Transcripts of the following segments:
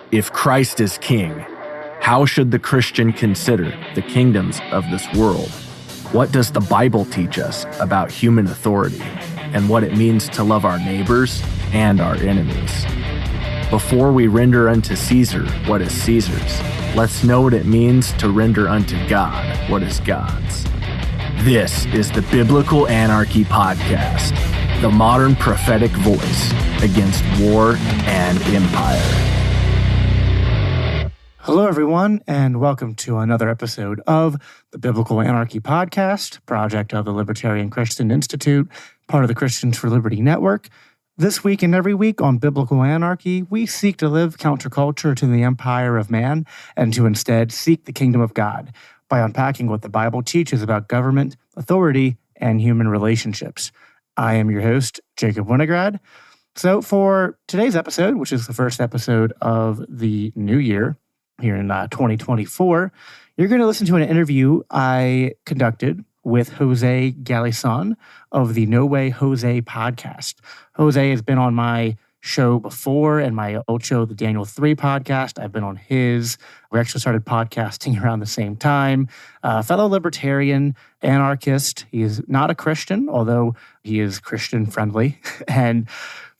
If Christ is king, how should the Christian consider the kingdoms of this world? What does the Bible teach us about human authority and what it means to love our neighbors and our enemies? Before we render unto Caesar what is Caesar's, let's know what it means to render unto God what is God's. This is the Biblical Anarchy Podcast, the modern prophetic voice against war and empire. Hello, everyone, and welcome to another episode of the Biblical Anarchy Podcast, project of the Libertarian Christian Institute, part of the Christians for Liberty Network. This week and every week on Biblical Anarchy, we seek to live counterculture to the empire of man and to instead seek the kingdom of God by unpacking what the Bible teaches about government, authority, and human relationships. I am your host, Jacob Winograd. So for today's episode, which is the first episode of the new year, here in 2024, you're going to listen to an interview I conducted with Jose Gallison of the No Way Jose podcast. Jose has been on my show before and my old show, the Daniel 3 podcast. I've been on his. We actually started podcasting around the same time. Fellow libertarian, anarchist. He is not a Christian, although he is Christian friendly. And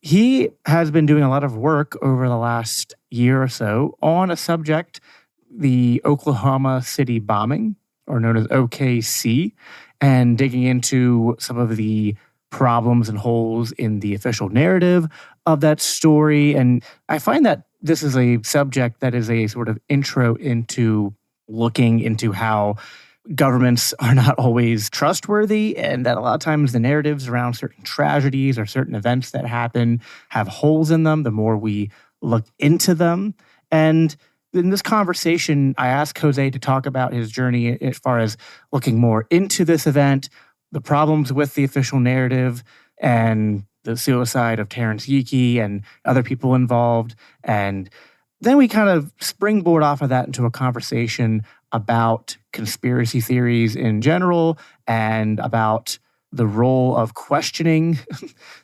he has been doing a lot of work over the last year or so on a subject, the Oklahoma City bombing, or known as OKC, and digging into some of the problems and holes in the official narrative of that story. And I find that this is a subject that is a sort of intro into looking into how governments are not always trustworthy, and that a lot of times the narratives around certain tragedies or certain events that happen have holes in them the more we look into them. And in this conversation, I asked Jose to talk about his journey as far as looking more into this event, the problems with the official narrative, and the suicide of Terence Yeeke and other people involved. And then we kind of springboard off of that into a conversation about conspiracy theories in general and about the role of questioning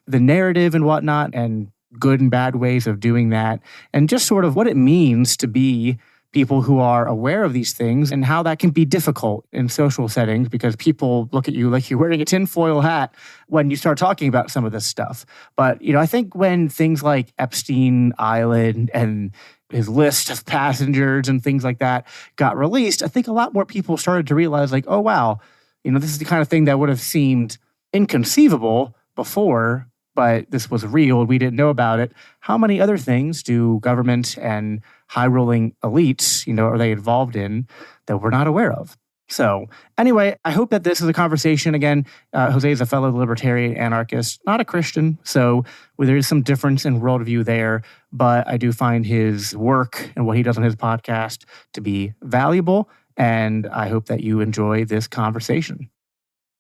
the narrative and whatnot, and good and bad ways of doing that, and just sort of what it means to be people who are aware of these things and how that can be difficult in social settings because people look at you like you're wearing a tinfoil hat when you start talking about some of this stuff. But, I think when things like Epstein Island and his list of passengers and things like that got released, I think a lot more people started to realize like, oh, wow, this is the kind of thing that would have seemed inconceivable before, but this was real. We didn't know about it. How many other things do government and high-rolling elites, are they involved in that we're not aware of? So anyway, I hope that this is a conversation. Again, Jose is a fellow libertarian anarchist, not a Christian. So there is some difference in worldview there, but I do find his work and what he does on his podcast to be valuable. And I hope that you enjoy this conversation.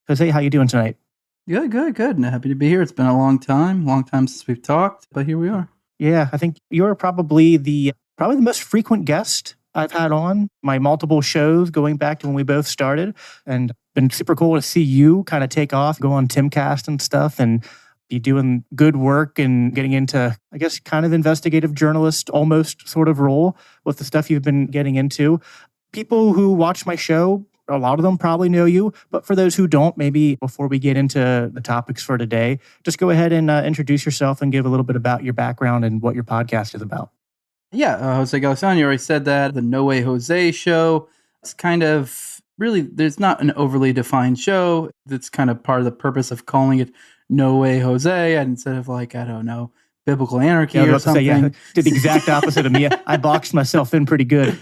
Jose, how you doing tonight? Good. And happy to be here. It's been a long time since we've talked, but here we are. Yeah, I think you're probably the most frequent guest I've had on my multiple shows going back to when we both started, and been super cool to see you kind of take off, go on Timcast and stuff, and be doing good work and getting into, I guess, kind of investigative journalist almost sort of role with the stuff you've been getting into. People who watch my show, a lot of them probably know you, but for those who don't, maybe before we get into the topics for today, just go ahead and introduce yourself and give a little bit about your background and what your podcast is about. Yeah, Jose Gallison, you already said that. The No Way Jose show, it's kind of, really, there's not an overly defined show. That's kind of part of the purpose of calling it No Way Jose, instead of like, I don't know, Biblical Anarchy or something. Did the exact opposite of me. I boxed myself in pretty good.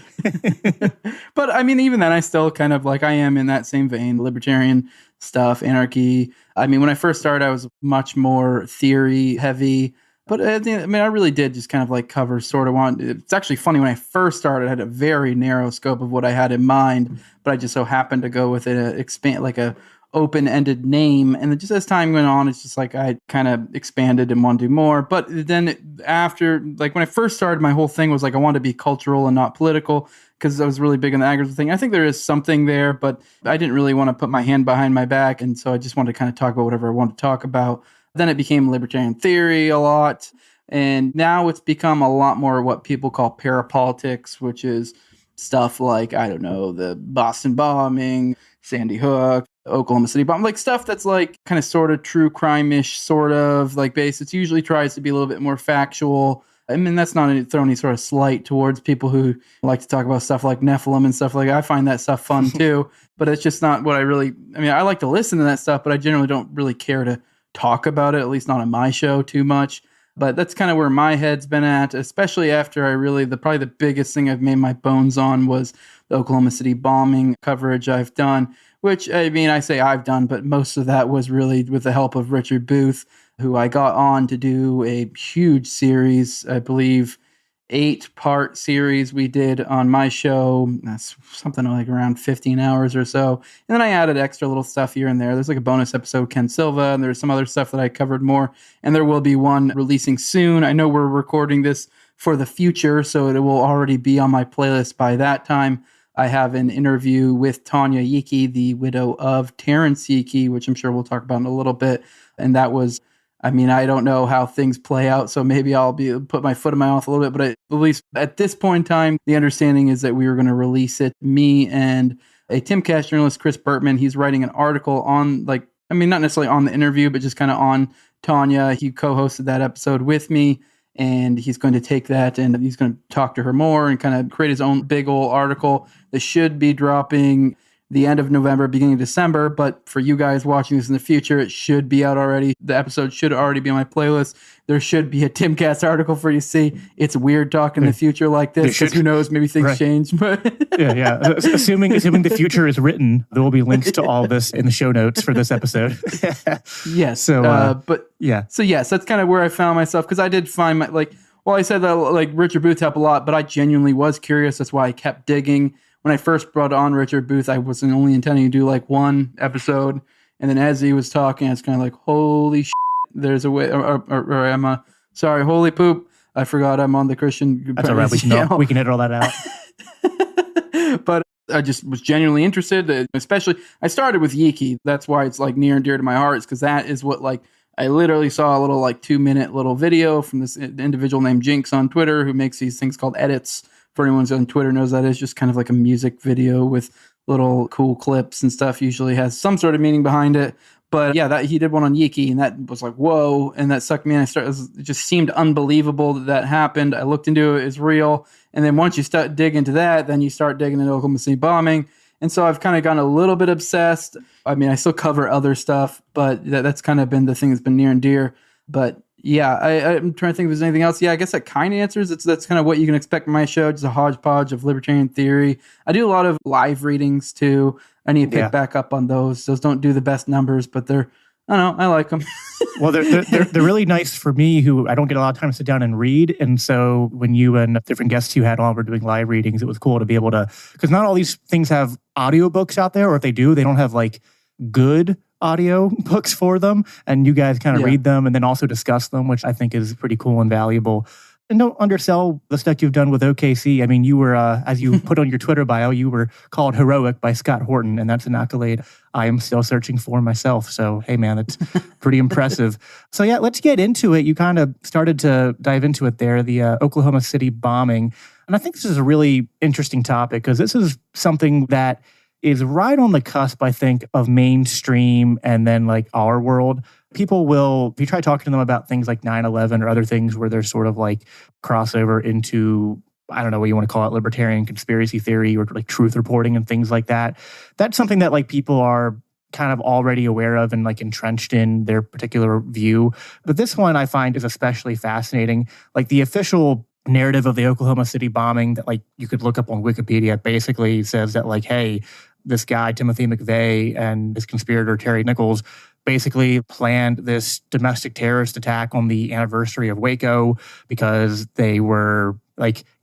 But I mean, even then, I still kind of like, I am in that same vein, libertarian stuff, anarchy. I mean, when I first started, I was much more theory heavy. But I really did just kind of like cover sort of one. It's actually funny, when I first started, I had a very narrow scope of what I had in mind, but I just so happened to go with it, expand like a open-ended name. And then just as time went on, it's just like I kind of expanded and wanted to do more. But then after, like when I first started, my whole thing was like I wanted to be cultural and not political because I was really big on the agriculture thing. I think there is something there, but I didn't really want to put my hand behind my back. And so I just wanted to kind of talk about whatever I wanted to talk about. Then it became libertarian theory a lot. And now it's become a lot more what people call parapolitics, which is stuff like, I don't know, the Boston bombing, Sandy Hook, Oklahoma City bombing, like stuff that's like kind of sort of true crime-ish, sort of like base. It usually tries to be a little bit more factual. I mean, that's not to throw any sort of slight towards people who like to talk about stuff like Nephilim and stuff like that. I find that stuff fun too, but it's just not what I mean, I like to listen to that stuff, but I generally don't really care to talk about it, at least not on my show too much. But that's kind of where my head's been at, especially after probably the biggest thing I've made my bones on was the Oklahoma City bombing coverage I've done, which, I mean, I say I've done, but most of that was really with the help of Richard Booth, who I got on to do a huge series, I believe 8-part series we did on my show. That's something like around 15 hours or so. And then I added extra little stuff here and there. There's like a bonus episode, Ken Silva, and there's some other stuff that I covered more. And there will be one releasing soon. I know we're recording this for the future, so it will already be on my playlist by that time. I have an interview with Terence Yeeke, the widow of Terence Yeeke, which I'm sure we'll talk about in a little bit. And that was, I mean, I don't know how things play out, so maybe I'll put my foot in my mouth a little bit, but at least at this point in time, the understanding is that we were going to release it. Me and a Timcast journalist, Chris Bertman, he's writing an article on, like, I mean, not necessarily on the interview, but just kind of on Tanya. He co-hosted that episode with me, and he's going to take that and he's going to talk to her more and kind of create his own big old article that should be dropping the end of November, beginning of December. But for you guys watching this in the future, it should be out already. The episode should already be on my playlist. There should be a Timcast article for you to see. It's weird talking in the future like this, because who knows, maybe things change. But yeah. Assuming the future is written, there will be links to all this in the show notes for this episode. Yes. So, So yes, that's kind of where I found myself, because I did find I said that like Richard Booth helped a lot, but I genuinely was curious. That's why I kept digging. When I first brought on Richard Booth, I wasn't only intending to do like one episode. And then as he was talking, I was kind of like, holy shit, there's a way, or sorry, holy poop. I forgot I'm on the Christian. That's all right. We can edit all that out. But I just was genuinely interested, especially I started with Yeeke. That's why it's like near and dear to my heart, because that is what I literally saw a little 2-minute little video from this individual named Jinx on Twitter who makes these things called edits. For anyone who's on Twitter knows that is just kind of like a music video with little cool clips and stuff. Usually has some sort of meaning behind it. But yeah, that he did one on Yeeke, and that was like, whoa. And that sucked me in. It just seemed unbelievable that happened. I looked into it, it's real. And then once you start dig into that, then you start digging into Oklahoma City bombing. And so I've kind of gotten a little bit obsessed. I mean, I still cover other stuff, but that's kind of been the thing that's been near and dear. But yeah, I'm trying to think if there's anything else. Yeah, I guess that kind of answers. That's kind of what you can expect from my show, just a hodgepodge of libertarian theory. I do a lot of live readings too. I need to pick back up on those. Those don't do the best numbers, but I don't know, I like them. Well, they're really nice for me, who I don't get a lot of time to sit down and read. And so when you and different guests you had on were doing live readings, it was cool to be able to, because not all these things have audiobooks out there, or if they do, they don't have good audio books for them, and you guys kind of read them and then also discuss them, which I think is pretty cool and valuable. And don't undersell the stuff you've done with OKC. I mean, you were, as you put on your Twitter bio, you were called heroic by Scott Horton, and that's an accolade I am still searching for myself. So, hey man, that's pretty impressive. So yeah, let's get into it. You kind of started to dive into it there, the Oklahoma City bombing. And I think this is a really interesting topic, because this is something that is right on the cusp, I think, of mainstream and then our world. People will, if you try talking to them about things like 9/11 or other things where there's sort of crossover into, I don't know what you want to call it, libertarian conspiracy theory or truth reporting and things like that. That's something that people are kind of already aware of and entrenched in their particular view. But this one I find is especially fascinating. The official narrative of the Oklahoma City bombing that you could look up on Wikipedia basically says that hey, this guy, Timothy McVeigh, and his conspirator, Terry Nichols, basically planned this domestic terrorist attack on the anniversary of Waco because they were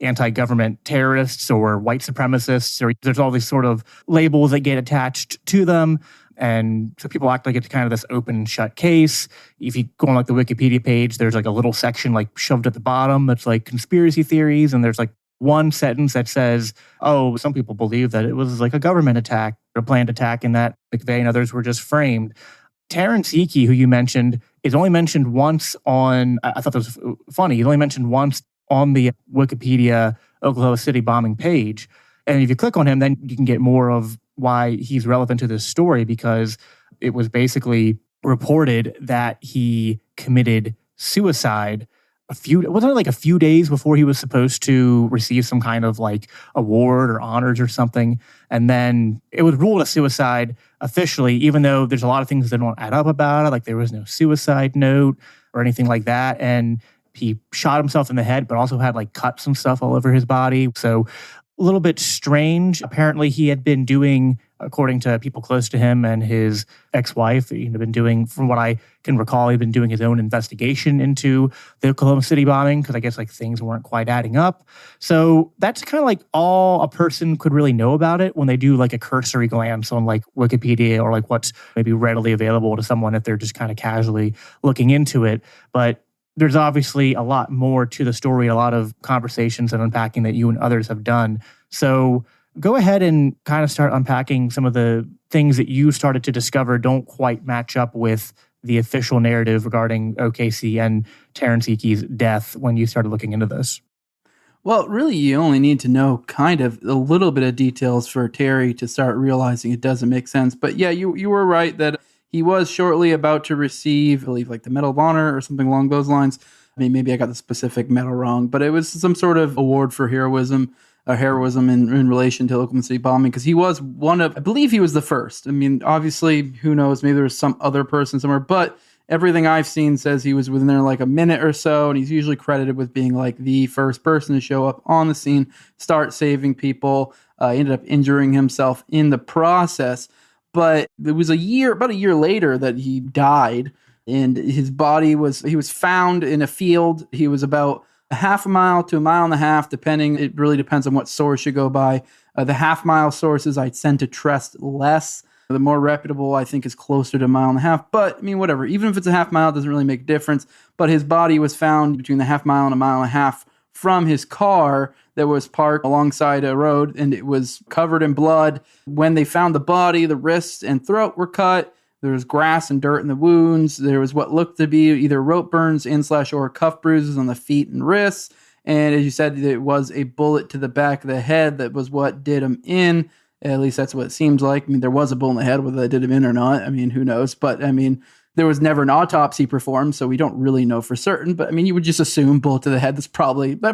anti-government terrorists or white supremacists, or there's all these sort of labels that get attached to them. And so people act like it's kind of this open and shut case. If you go on the Wikipedia page, there's a little section shoved at the bottom that's conspiracy theories. And there's one sentence that says, oh, some people believe that it was a government attack, a planned attack, and that McVeigh and others were just framed. Terence Yeeke, who you mentioned, is only mentioned once on, I thought this was funny, he's only mentioned once on the Wikipedia Oklahoma City bombing page. And if you click on him, then you can get more of why he's relevant to this story, because it was basically reported that he committed suicide wasn't it like a few days before he was supposed to receive some kind of like award or honors or something. And then it was ruled a suicide officially, even though there's a lot of things that don't add up about it. Like there was no suicide note or anything like that. And he shot himself in the head, but also had like cuts and stuff all over his body. So a little bit strange. Apparently he had been doing, according to people close to him and his ex-wife, he'd been doing, from what I can recall, he'd been doing his own investigation into the Oklahoma City bombing, because I guess like things weren't quite adding up. So that's kind of like all a person could really know about it when they do like a cursory glance on like Wikipedia or like what's maybe readily available to someone if they're just kind of casually looking into it. But there's obviously a lot more to the story, a lot of conversations and unpacking that you and others have done. So go ahead and kind of start unpacking some of the things that you started to discover don't quite match up with the official narrative regarding OKC and Terence Yeeke's death when you started looking into this. Well, really, you only need to know kind of a little bit of details for Terry to start realizing it doesn't make sense. But yeah, you were right that he was shortly about to receive, I believe, like the Medal of Honor or something along those lines. I mean, maybe I got the specific medal wrong, but it was some sort of award for heroism in relation to Oklahoma City bombing, because he was one of, I believe he was the first. I mean, obviously, who knows, maybe there was some other person somewhere, but everything I've seen says he was within there like a minute or so, and he's usually credited with being like the first person to show up on the scene, start saving people, ended up injuring himself in the process. But it was about a year later that he died, and his body he was found in a field. He was about a half a mile to a mile and a half, depending. It really depends on what source you go by. The half mile sources I tend to trust less. The more reputable, I think, is closer to a mile and a half. But I mean, whatever. Even if it's a half mile, it doesn't really make a difference. But his body was found between the half mile and a mile and a half from his car that was parked alongside a road, and it was covered in blood. When they found the body, the wrists and throat were cut. There was grass and dirt in the wounds. There was what looked to be either rope burns or cuff bruises on the feet and wrists. And as you said, it was a bullet to the back of the head that was what did him in. At least that's what it seems like. I mean, there was a bullet in the head, whether that did him in or not. I mean, who knows? But I mean, there was never an autopsy performed, so we don't really know for certain. But I mean, you would just assume bullet to the head. That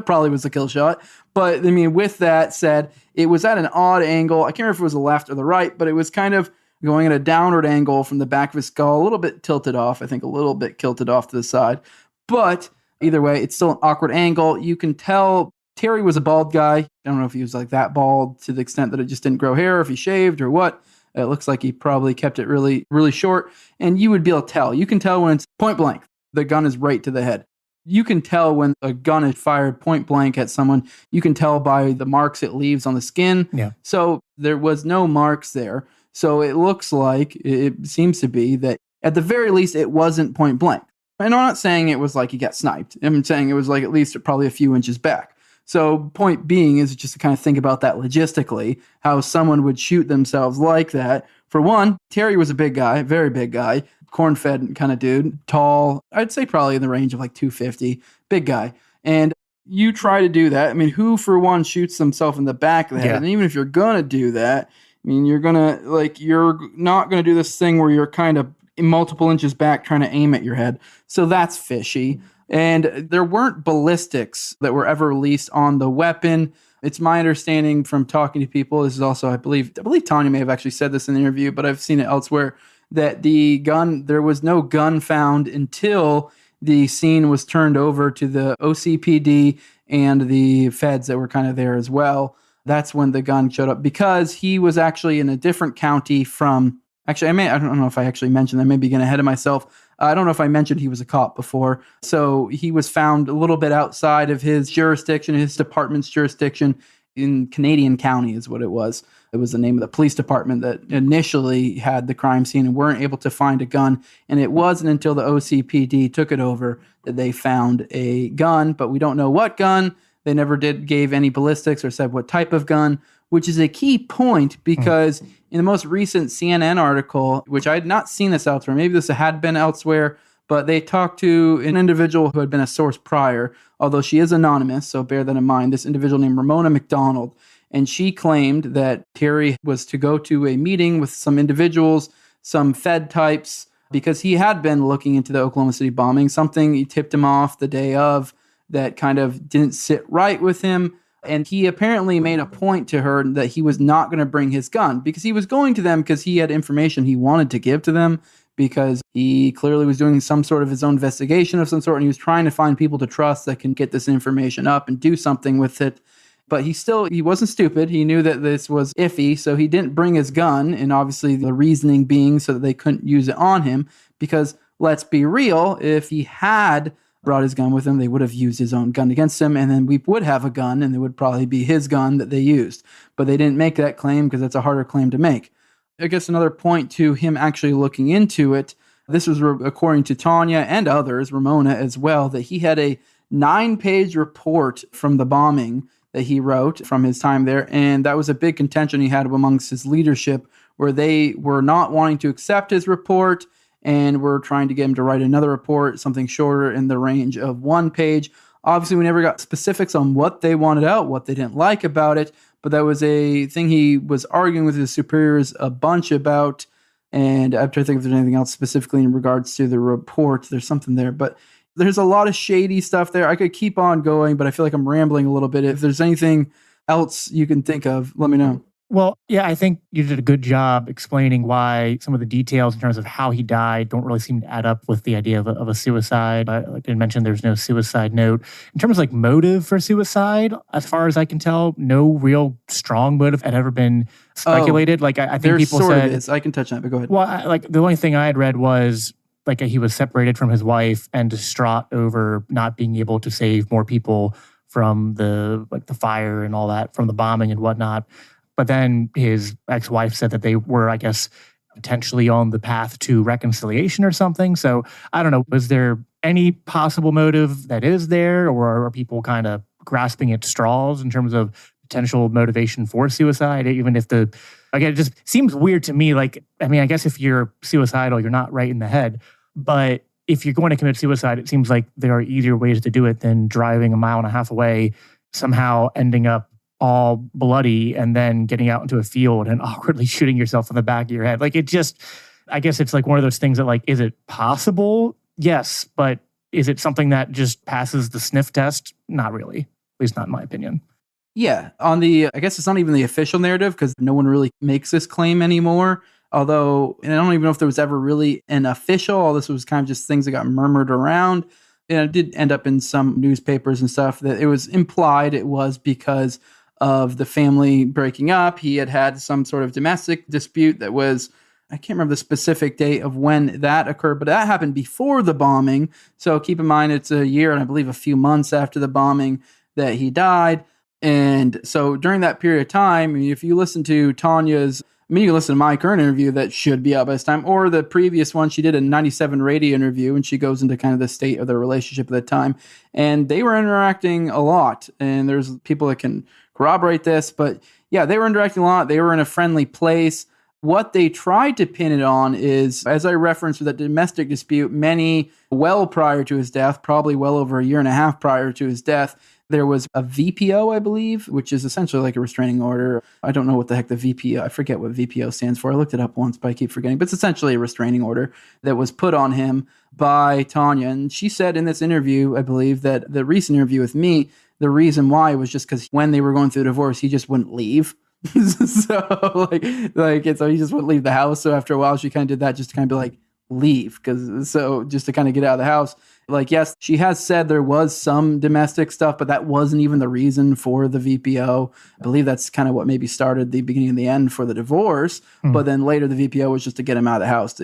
probably was a kill shot. But I mean, with that said, it was at an odd angle. I can't remember if it was the left or the right, but it was kind of going at a downward angle from the back of his skull, a little bit tilted off. I think a little bit tilted off to the side. But either way, it's still an awkward angle. You can tell Terry was a bald guy. I don't know if he was like that bald to the extent that it just didn't grow hair, if he shaved or what. It looks like he probably kept it really, really short. And you would be able to tell. You can tell when it's point blank. The gun is right to the head. You can tell when a gun is fired point blank at someone. You can tell by the marks it leaves on the skin. Yeah. So there was no marks there. So it looks like, it seems to be that at the very least, it wasn't point blank. And I'm not saying it was like he got sniped. I'm saying it was like at least probably a few inches back. So point being is just to kind of think about that logistically, how someone would shoot themselves like that. For one, Terry was a big guy, very big guy, corn-fed kind of dude, tall, I'd say probably in the range of like 250, big guy. And you try to do that. I mean, who for one shoots themselves in the back of the head? Yeah. And even if you're going to do that, I mean, you're not going to do this thing where you're kind of multiple inches back trying to aim at your head. So that's fishy. And there weren't ballistics that were ever released on the weapon. It's my understanding from talking to people, this is also, I believe Tanya may have actually said this in the interview, but I've seen it elsewhere, that there was no gun found until the scene was turned over to the OCPD and the feds that were kind of there as well. That's when the gun showed up, because he was actually in a different county from, I don't know if I actually mentioned that, maybe getting ahead of myself. I don't know if I mentioned he was a cop before. So he was found a little bit outside of his jurisdiction, his department's jurisdiction, in Canadian County is what it was. It was the name of the police department that initially had the crime scene and weren't able to find a gun. And it wasn't until the OCPD took it over that they found a gun, but we don't know what gun. They never gave any ballistics or said what type of gun, which is a key point, because in the most recent CNN article, which I had not seen this elsewhere, maybe this had been elsewhere, But they talked to an individual who had been a source prior, although she is anonymous, so bear that in mind, this individual named Ramona McDonald. And she claimed that Terry was to go to a meeting with some individuals, some Fed types, because he had been looking into the Oklahoma City bombing, something he tipped him off the day of that kind of didn't sit right with him. And he apparently made a point to her that he was not going to bring his gun because he was going to them because he had information he wanted to give to them, because he clearly was doing some sort of his own investigation of some sort, and he was trying to find people to trust that can get this information up and do something with it. But he wasn't stupid. He knew that this was iffy, so he didn't bring his gun, and obviously the reasoning being so that they couldn't use it on him, because let's be real, if he had brought his gun with him, they would have used his own gun against him, and then we would have a gun, and it would probably be his gun that they used. But they didn't make that claim because that's a harder claim to make. I guess another point to him actually looking into it, this was according to Tanya and others, Ramona as well, that he had a 9-page report from the bombing that he wrote from his time there, and that was a big contention he had amongst his leadership, where they were not wanting to accept his report and were trying to get him to write another report, something shorter in the range of 1 page. Obviously, we never got specifics on what they wanted out, what they didn't like about it, but that was a thing he was arguing with his superiors a bunch about. And I'm trying to think if there's anything else specifically in regards to the report. There's something there, but there's a lot of shady stuff there. I could keep on going, but I feel like I'm rambling a little bit. If there's anything else you can think of, let me know. Well, yeah, I think you did a good job explaining why some of the details in terms of how he died don't really seem to add up with the idea of a suicide. Like I mentioned, there's no suicide note. In terms of like motive for suicide, as far as I can tell, no real strong motive had ever been speculated. I think there people sort said... of is. I can touch on it, but go ahead. Well, the only thing I had read was like he was separated from his wife and distraught over not being able to save more people from the fire and all that, from the bombing and whatnot. But then his ex-wife said that they were, I guess, potentially on the path to reconciliation or something. So I don't know. Was there any possible motive that is there, or are people kind of grasping at straws in terms of potential motivation for suicide? Even if again, it just seems weird to me. I guess if you're suicidal, you're not right in the head. But if you're going to commit suicide, it seems like there are easier ways to do it than driving 1.5 miles away, somehow ending up all bloody and then getting out into a field and awkwardly shooting yourself in the back of your head. I guess it's like one of those things that is it possible? Yes. But is it something that just passes the sniff test? Not really. At least not in my opinion. Yeah. I guess it's not even the official narrative because no one really makes this claim anymore. Although, and I don't even know if there was ever really an official, all this was kind of just things that got murmured around. And it did end up in some newspapers and stuff that it was implied it was because of the family breaking up. He had some sort of domestic dispute that was, I can't remember the specific date of when that occurred, but that happened before the bombing. So keep in mind, it's a year and I believe a few months after the bombing that he died. And so during that period of time, if you listen to Tanya's, you can listen to my current interview that should be out by this time, or the previous one, she did a 97 radio interview and she goes into kind of the state of their relationship at the time. And they were interacting a lot. And there's people that can corroborate this, but yeah, they were interacting a lot. They were in a friendly place. What they tried to pin it on is, as I referenced with that domestic dispute, well prior to his death, probably well over 1.5 years prior to his death, there was a VPO, I believe, which is essentially like a restraining order. I don't know what the heck the VPO, I forget what VPO stands for. I looked it up once, but I keep forgetting. But it's essentially a restraining order that was put on him by Tanya. And she said in this interview, I believe, that the recent interview with me, the reason why was just because when they were going through the divorce, he just wouldn't leave. So so he just wouldn't leave the house. So after a while, she kind of did that just to kind of be leave, just to kind of get out of the house. Yes, she has said there was some domestic stuff, but that wasn't even the reason for the VPO. I believe that's kind of what maybe started the beginning and the end for the divorce. But then later the VPO was just to get him out of the house.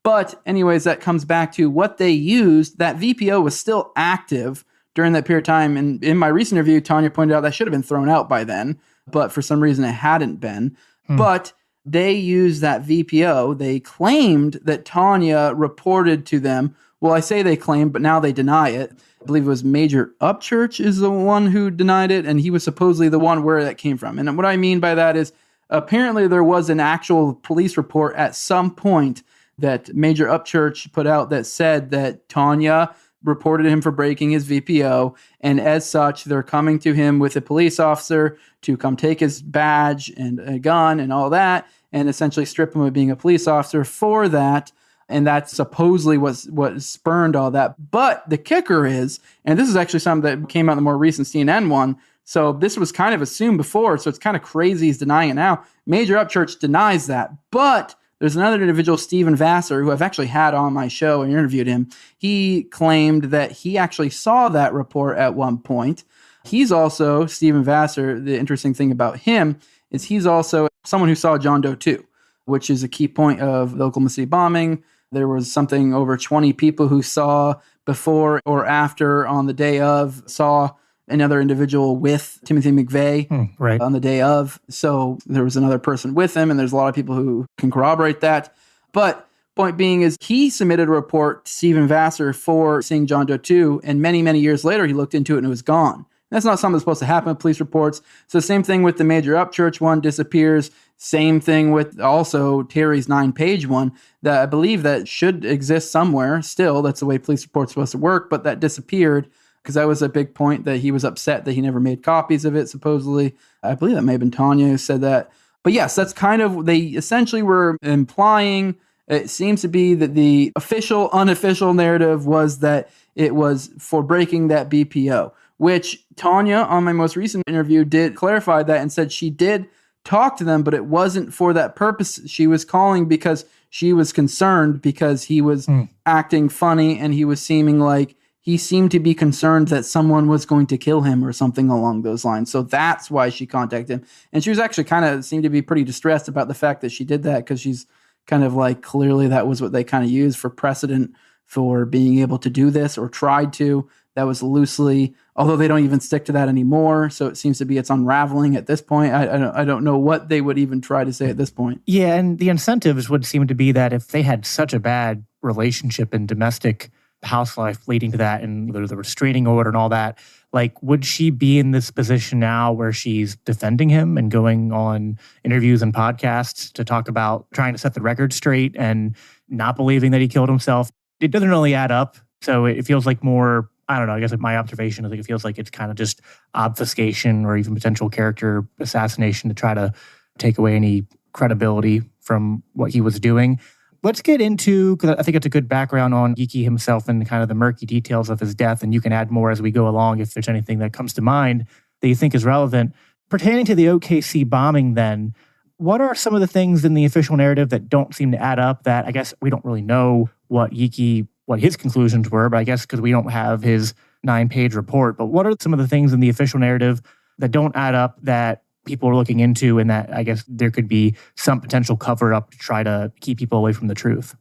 But anyways, that comes back to what they used. That VPO was still active during that period of time. And in my recent interview, Tanya pointed out that should have been thrown out by then, but for some reason it hadn't been. But they used that VPO. They claimed that Tanya reported to them. Well, I say they claimed, but now they deny it. I believe it was Major Upchurch is the one who denied it, and he was supposedly the one where that came from. And what I mean by that is apparently there was an actual police report at some point that Major Upchurch put out that said that Tanya reported him for breaking his VPO, and as such, they're coming to him with a police officer to come take his badge and a gun and all that, and essentially strip him of being a police officer for that. And that supposedly was what spurned all that. But the kicker is, and this is actually something that came out in the more recent CNN one, so this was kind of assumed before, so it's kind of crazy he's denying it now. Major Upchurch denies that, but there's another individual, Stephen Vassar, who I've actually had on my show and interviewed him. He claimed that he actually saw that report at one point. He's also, Stephen Vassar, the interesting thing about him is he's also someone who saw John Doe 2, which is a key point of the Oklahoma City bombing. There was something over 20 people who saw before or after on the day of, saw another individual with Timothy McVeigh right. on the day of. So there was another person with him, and there's a lot of people who can corroborate that. But point being is he submitted a report to Stephen Vassar for seeing John Doe 2, and many, many years later, he looked into it and it was gone. That's not something that's supposed to happen with police reports. So same thing with the Major Upchurch one disappears. Same thing with also Terry's 9-page one that I believe that should exist somewhere still. That's the way police reports are supposed to work, but that disappeared because that was a big point that he was upset that he never made copies of it, supposedly. I believe that may have been Tanya who said that. But yes, that's kind of, they essentially were implying, it seems to be that the official, unofficial narrative was that it was for breaking that BPO, which Tanya, on my most recent interview, did clarify that and said she did talk to them, but it wasn't for that purpose. She was calling because she was concerned because he was acting funny and he was seeming like he seemed to be concerned that someone was going to kill him or something along those lines. So that's why she contacted him. And she was actually kind of seemed to be pretty distressed about the fact that she did that because she's kind of like, clearly that was what they kind of used for precedent for being able to do this or tried to. That was loosely, although they don't even stick to that anymore. So it seems to be it's unraveling at this point. I don't know what they would even try to say at this point. Yeah, and the incentives would seem to be that if they had such a bad relationship and domestic house life leading to that and the restraining order and all that, like, would she be in this position now where she's defending him and going on interviews and podcasts to talk about trying to set the record straight and not believing that he killed himself? It doesn't really add up. So it feels like more, I don't know, I guess my observation is like it feels like it's kind of just obfuscation or even potential character assassination to try to take away any credibility from what he was doing. Let's get into, because I think it's a good background on Yeeke himself and kind of the murky details of his death, and you can add more as we go along if there's anything that comes to mind that you think is relevant. Pertaining to the OKC bombing then, what are some of the things in the official narrative that don't seem to add up that I guess we don't really know what his conclusions were, but I guess because we don't have his 9-page report, but what are some of the things in the official narrative that don't add up that people are looking into and that I guess there could be some potential cover up to try to keep people away from the truth?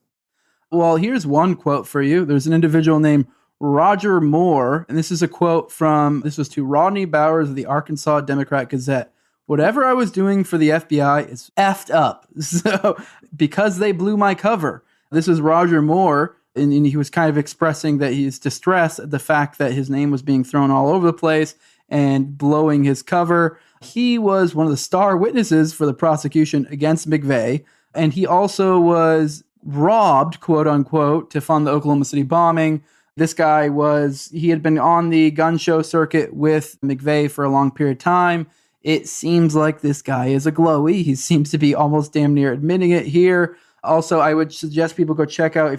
Well, here's one quote for you. There's an individual named Roger Moore, and this is a quote this was to Rodney Bowers of the Arkansas Democrat Gazette. "Whatever I was doing for the FBI is effed up. So, because they blew my cover." This is Roger Moore, and he was kind of expressing that he's distressed at the fact that his name was being thrown all over the place and blowing his cover. He was one of the star witnesses for the prosecution against McVeigh, and he also was robbed, quote unquote, to fund the Oklahoma City bombing. This guy he had been on the gun show circuit with McVeigh for a long period of time. It seems like this guy is a glowy. He seems to be almost damn near admitting it here. Also, I would suggest people go check out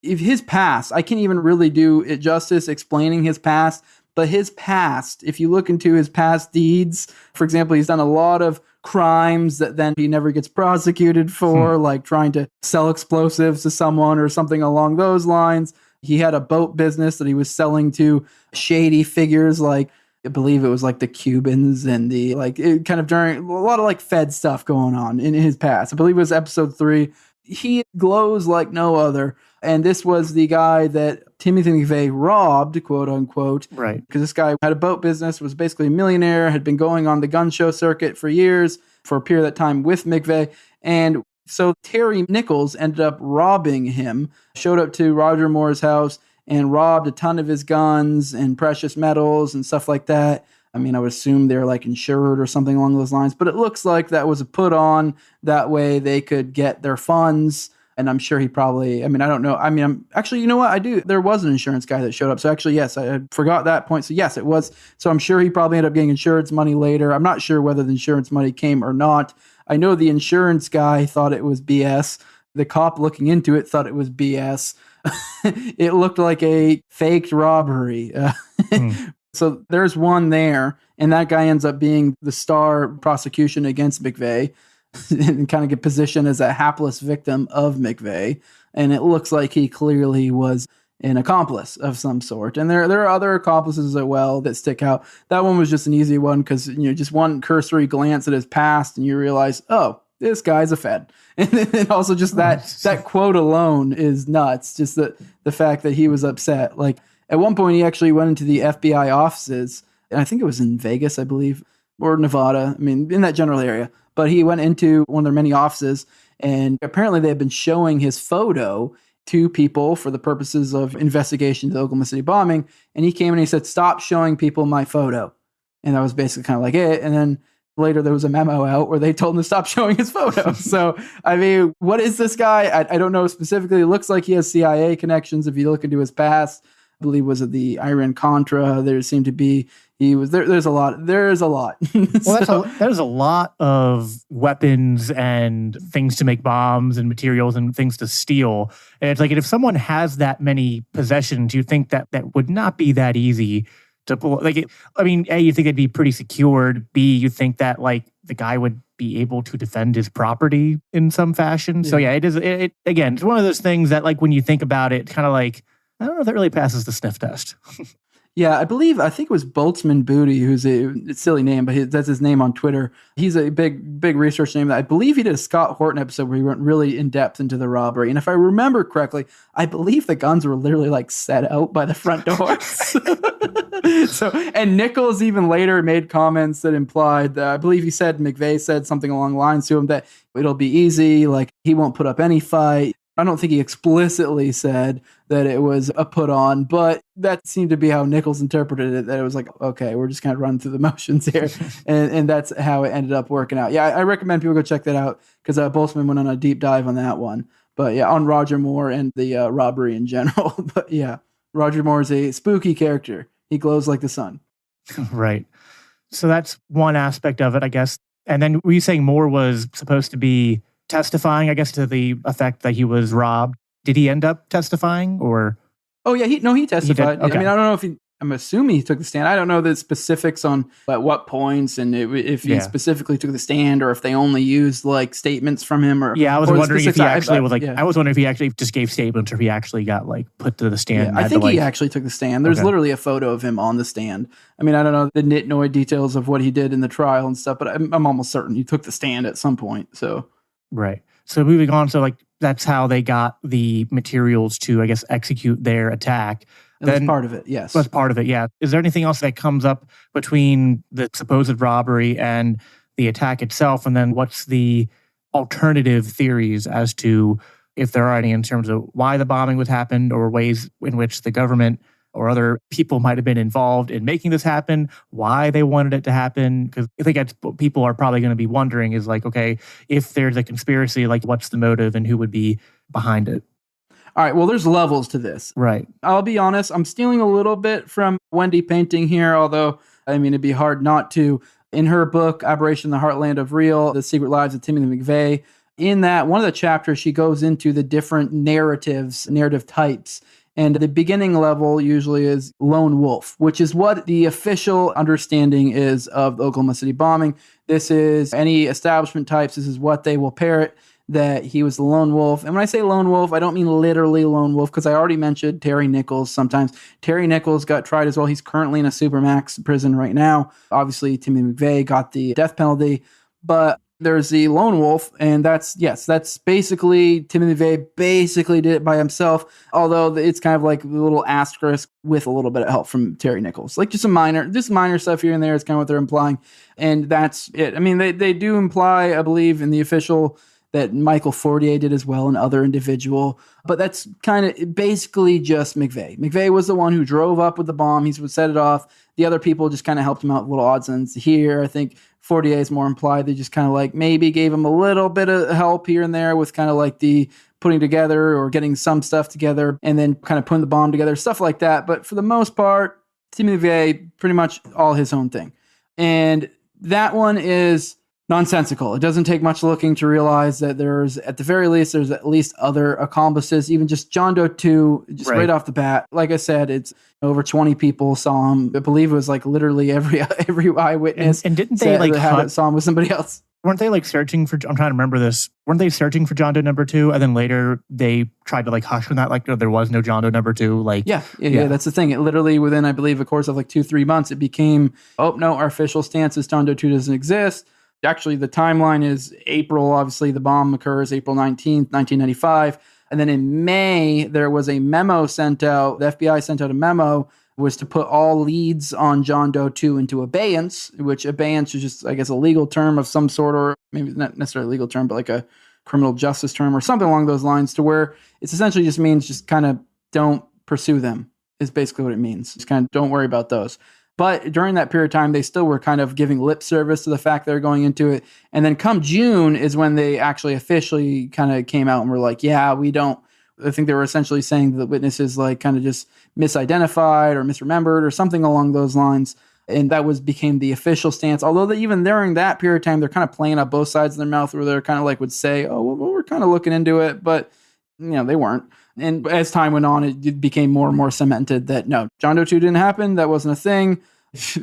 if his past, I can't even really do it justice explaining his past, but his past, if you look into his past deeds, for example, he's done a lot of crimes that then he never gets prosecuted for, like trying to sell explosives to someone or something along those lines. He had a boat business that he was selling to shady figures like, I believe it was like the Cubans and during a lot of like Fed stuff going on in his past. I believe it was episode 3. He glows like no other. And this was the guy that Timothy McVeigh robbed, quote unquote. Right. Because this guy had a boat business, was basically a millionaire, had been going on the gun show circuit for years, for a period of time with McVeigh. And so Terry Nichols ended up robbing him, showed up to Roger Moore's house and robbed a ton of his guns and precious metals and stuff like that. I mean, I would assume they're like insured or something along those lines, but it looks like that was a put on. That way they could get their funds. And I'm sure he probably, I mean, I don't know. I mean, actually, you know what? There was an insurance guy that showed up. So actually, yes, I forgot that point. So yes, it was. So I'm sure he probably ended up getting insurance money later. I'm not sure whether the insurance money came or not. I know the insurance guy thought it was BS. The cop looking into it thought it was BS. It looked like a faked robbery. So there's one there. And that guy ends up being the star prosecution against McVeigh. And kind of get positioned as a hapless victim of McVeigh. And it looks like he clearly was an accomplice of some sort. And there are other accomplices as well that stick out. That one was just an easy one because, just one cursory glance at his past and you realize, oh, this guy's a Fed. And also just that quote alone is nuts. Just the fact that he was upset. Like at one point he actually went into the FBI offices, and I think it was in Vegas, I believe, or Nevada. I mean, in that general area. But he went into one of their many offices, and apparently they had been showing his photo to people for the purposes of investigation to the Oklahoma City bombing. And he came and he said, "Stop showing people my photo." And that was basically kind of like it. And then later there was a memo out where they told him to stop showing his photo. So, I mean, what is this guy? I don't know specifically. It looks like he has CIA connections if you look into his past. I believe was it the Iran-Contra. There seemed to be, he was there. There's a lot. There's a lot. Well, there's a lot of weapons and things to make bombs and materials and things to steal. And it's like, if someone has that many possessions, you think that would not be that easy to pull. Like, A, you think it'd be pretty secured. B, you think that like the guy would be able to defend his property in some fashion. Yeah. So yeah, it is. Again, it's one of those things that like when you think about it, kind of like, I don't know if that really passes the sniff test. Yeah, I think it was Boltzmann Booty, who's a silly name, but that's his name on Twitter. He's a big research name. I believe he did a Scott Horton episode where he went really in depth into the robbery. And if I remember correctly, I believe the guns were literally like set out by the front door. And Nichols even later made comments that implied that, I believe McVeigh said something along the lines to him that it'll be easy, like he won't put up any fight. I don't think he explicitly said that it was a put on, but that seemed to be how Nichols interpreted it, that it was like, okay, we're just kind of running through the motions here. and that's how it ended up working out. Yeah, I recommend people go check that out because Boltzmann went on a deep dive on that one. But yeah, on Roger Moore and the robbery in general. But yeah, Roger Moore is a spooky character. He glows like the sun. Right. So that's one aspect of it, I guess. And then were you saying Moore was supposed to be testifying, I guess, to the effect that he was robbed? Did he end up testifying or? Oh yeah, he testified. Okay. I mean, I don't know if I'm assuming he took the stand. I don't know the specifics on at what points and if he specifically took the stand or if they only used like statements from him or. Yeah, I was wondering if he actually was like. Yeah. I was wondering if he actually just gave statements or if he actually got like put to the stand. Yeah, I think he actually took the stand. There's literally a photo of him on the stand. I mean, I don't know the nitnoid details of what he did in the trial and stuff, but I'm almost certain he took the stand at some point. So. Right. So moving on, so like that's how they got the materials to, I guess, execute their attack. That's part of it, yes. That's part of it, yeah. Is there anything else that comes up between the supposed robbery and the attack itself? And then what's the alternative theories as to, if there are any, in terms of why the bombing was happened or ways in which the government or other people might have been involved in making this happen, why they wanted it to happen? Because I think that's what people are probably going to be wondering is like, okay, if there's a conspiracy, like what's the motive and who would be behind it? All right, well, there's levels to this. Right. I'll be honest, I'm stealing a little bit from Wendy Painting here, although, I mean, it'd be hard not to. In her book, Aberration, the Heartland of Real, The Secret Lives of Timothy McVeigh, in that, one of the chapters, she goes into the different narrative types. And the beginning level usually is lone wolf, which is what the official understanding is of the Oklahoma City bombing. This is any establishment types. This is what they will parrot, that he was the lone wolf. And when I say lone wolf, I don't mean literally lone wolf, because I already mentioned Terry Nichols sometimes. Terry Nichols got tried as well. He's currently in a supermax prison right now. Obviously, Timothy McVeigh got the death penalty. But there's the lone wolf, and that's basically Timothy McVeigh basically did it by himself, although it's kind of like a little asterisk with a little bit of help from Terry Nichols. Like just minor stuff here and there is kind of what they're implying, and that's it. I mean, they do imply, I believe, in the official that Michael Fortier did as well, and other individual, but that's kind of basically just McVeigh. McVeigh was the one who drove up with the bomb. He would set it off. The other people just kind of helped him out with little odds and ends here. I think Fortier is more implied. They just kind of like maybe gave him a little bit of help here and there with kind of like the putting together or getting some stuff together and then kind of putting the bomb together, stuff like that. But for the most part, Tim McVeigh, pretty much all his own thing. And that one is nonsensical. It doesn't take much looking to realize that there's at least other accomplices, even just John Doe 2, just right off the bat. Like I said, it's over 20 people saw him. I believe it was like literally every eyewitness. And didn't they saw him with somebody else? Weren't they searching for, I'm trying to remember this, weren't they searching for John Doe number 2? And then later they tried to hush on that, no, there was no John Doe number 2. Yeah, that's the thing. It literally within, I believe, a course of 2-3 months, it became, oh, no, our official stance is John Doe 2 doesn't exist. Actually, the timeline is April. Obviously, the bomb occurs April 19th, 1995. And then in May, there was a memo sent out. The FBI sent out a memo, was to put all leads on John Doe 2 into abeyance, which abeyance is just, I guess, a legal term of some sort, or maybe not necessarily a legal term, but a criminal justice term or something along those lines, to where it's essentially just means just kind of don't pursue them is basically what it means. Just kind of don't worry about those. But during that period of time, they still were kind of giving lip service to the fact they're going into it. And then come June is when they actually officially kind of came out and were like, yeah, we don't. I think they were essentially saying that witnesses kind of just misidentified or misremembered or something along those lines. And that became the official stance. Although even during that period of time, they're kind of playing up both sides of their mouth, where they're kind of would say, oh, well, we're kind of looking into it. But, they weren't. And as time went on, it became more and more cemented that, no, John Doe 2 didn't happen. That wasn't a thing.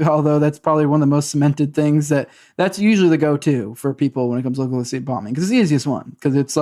Although that's probably one of the most cemented things that's usually the go-to for people when it comes to local estate bombing. Because it's the easiest one. Because it's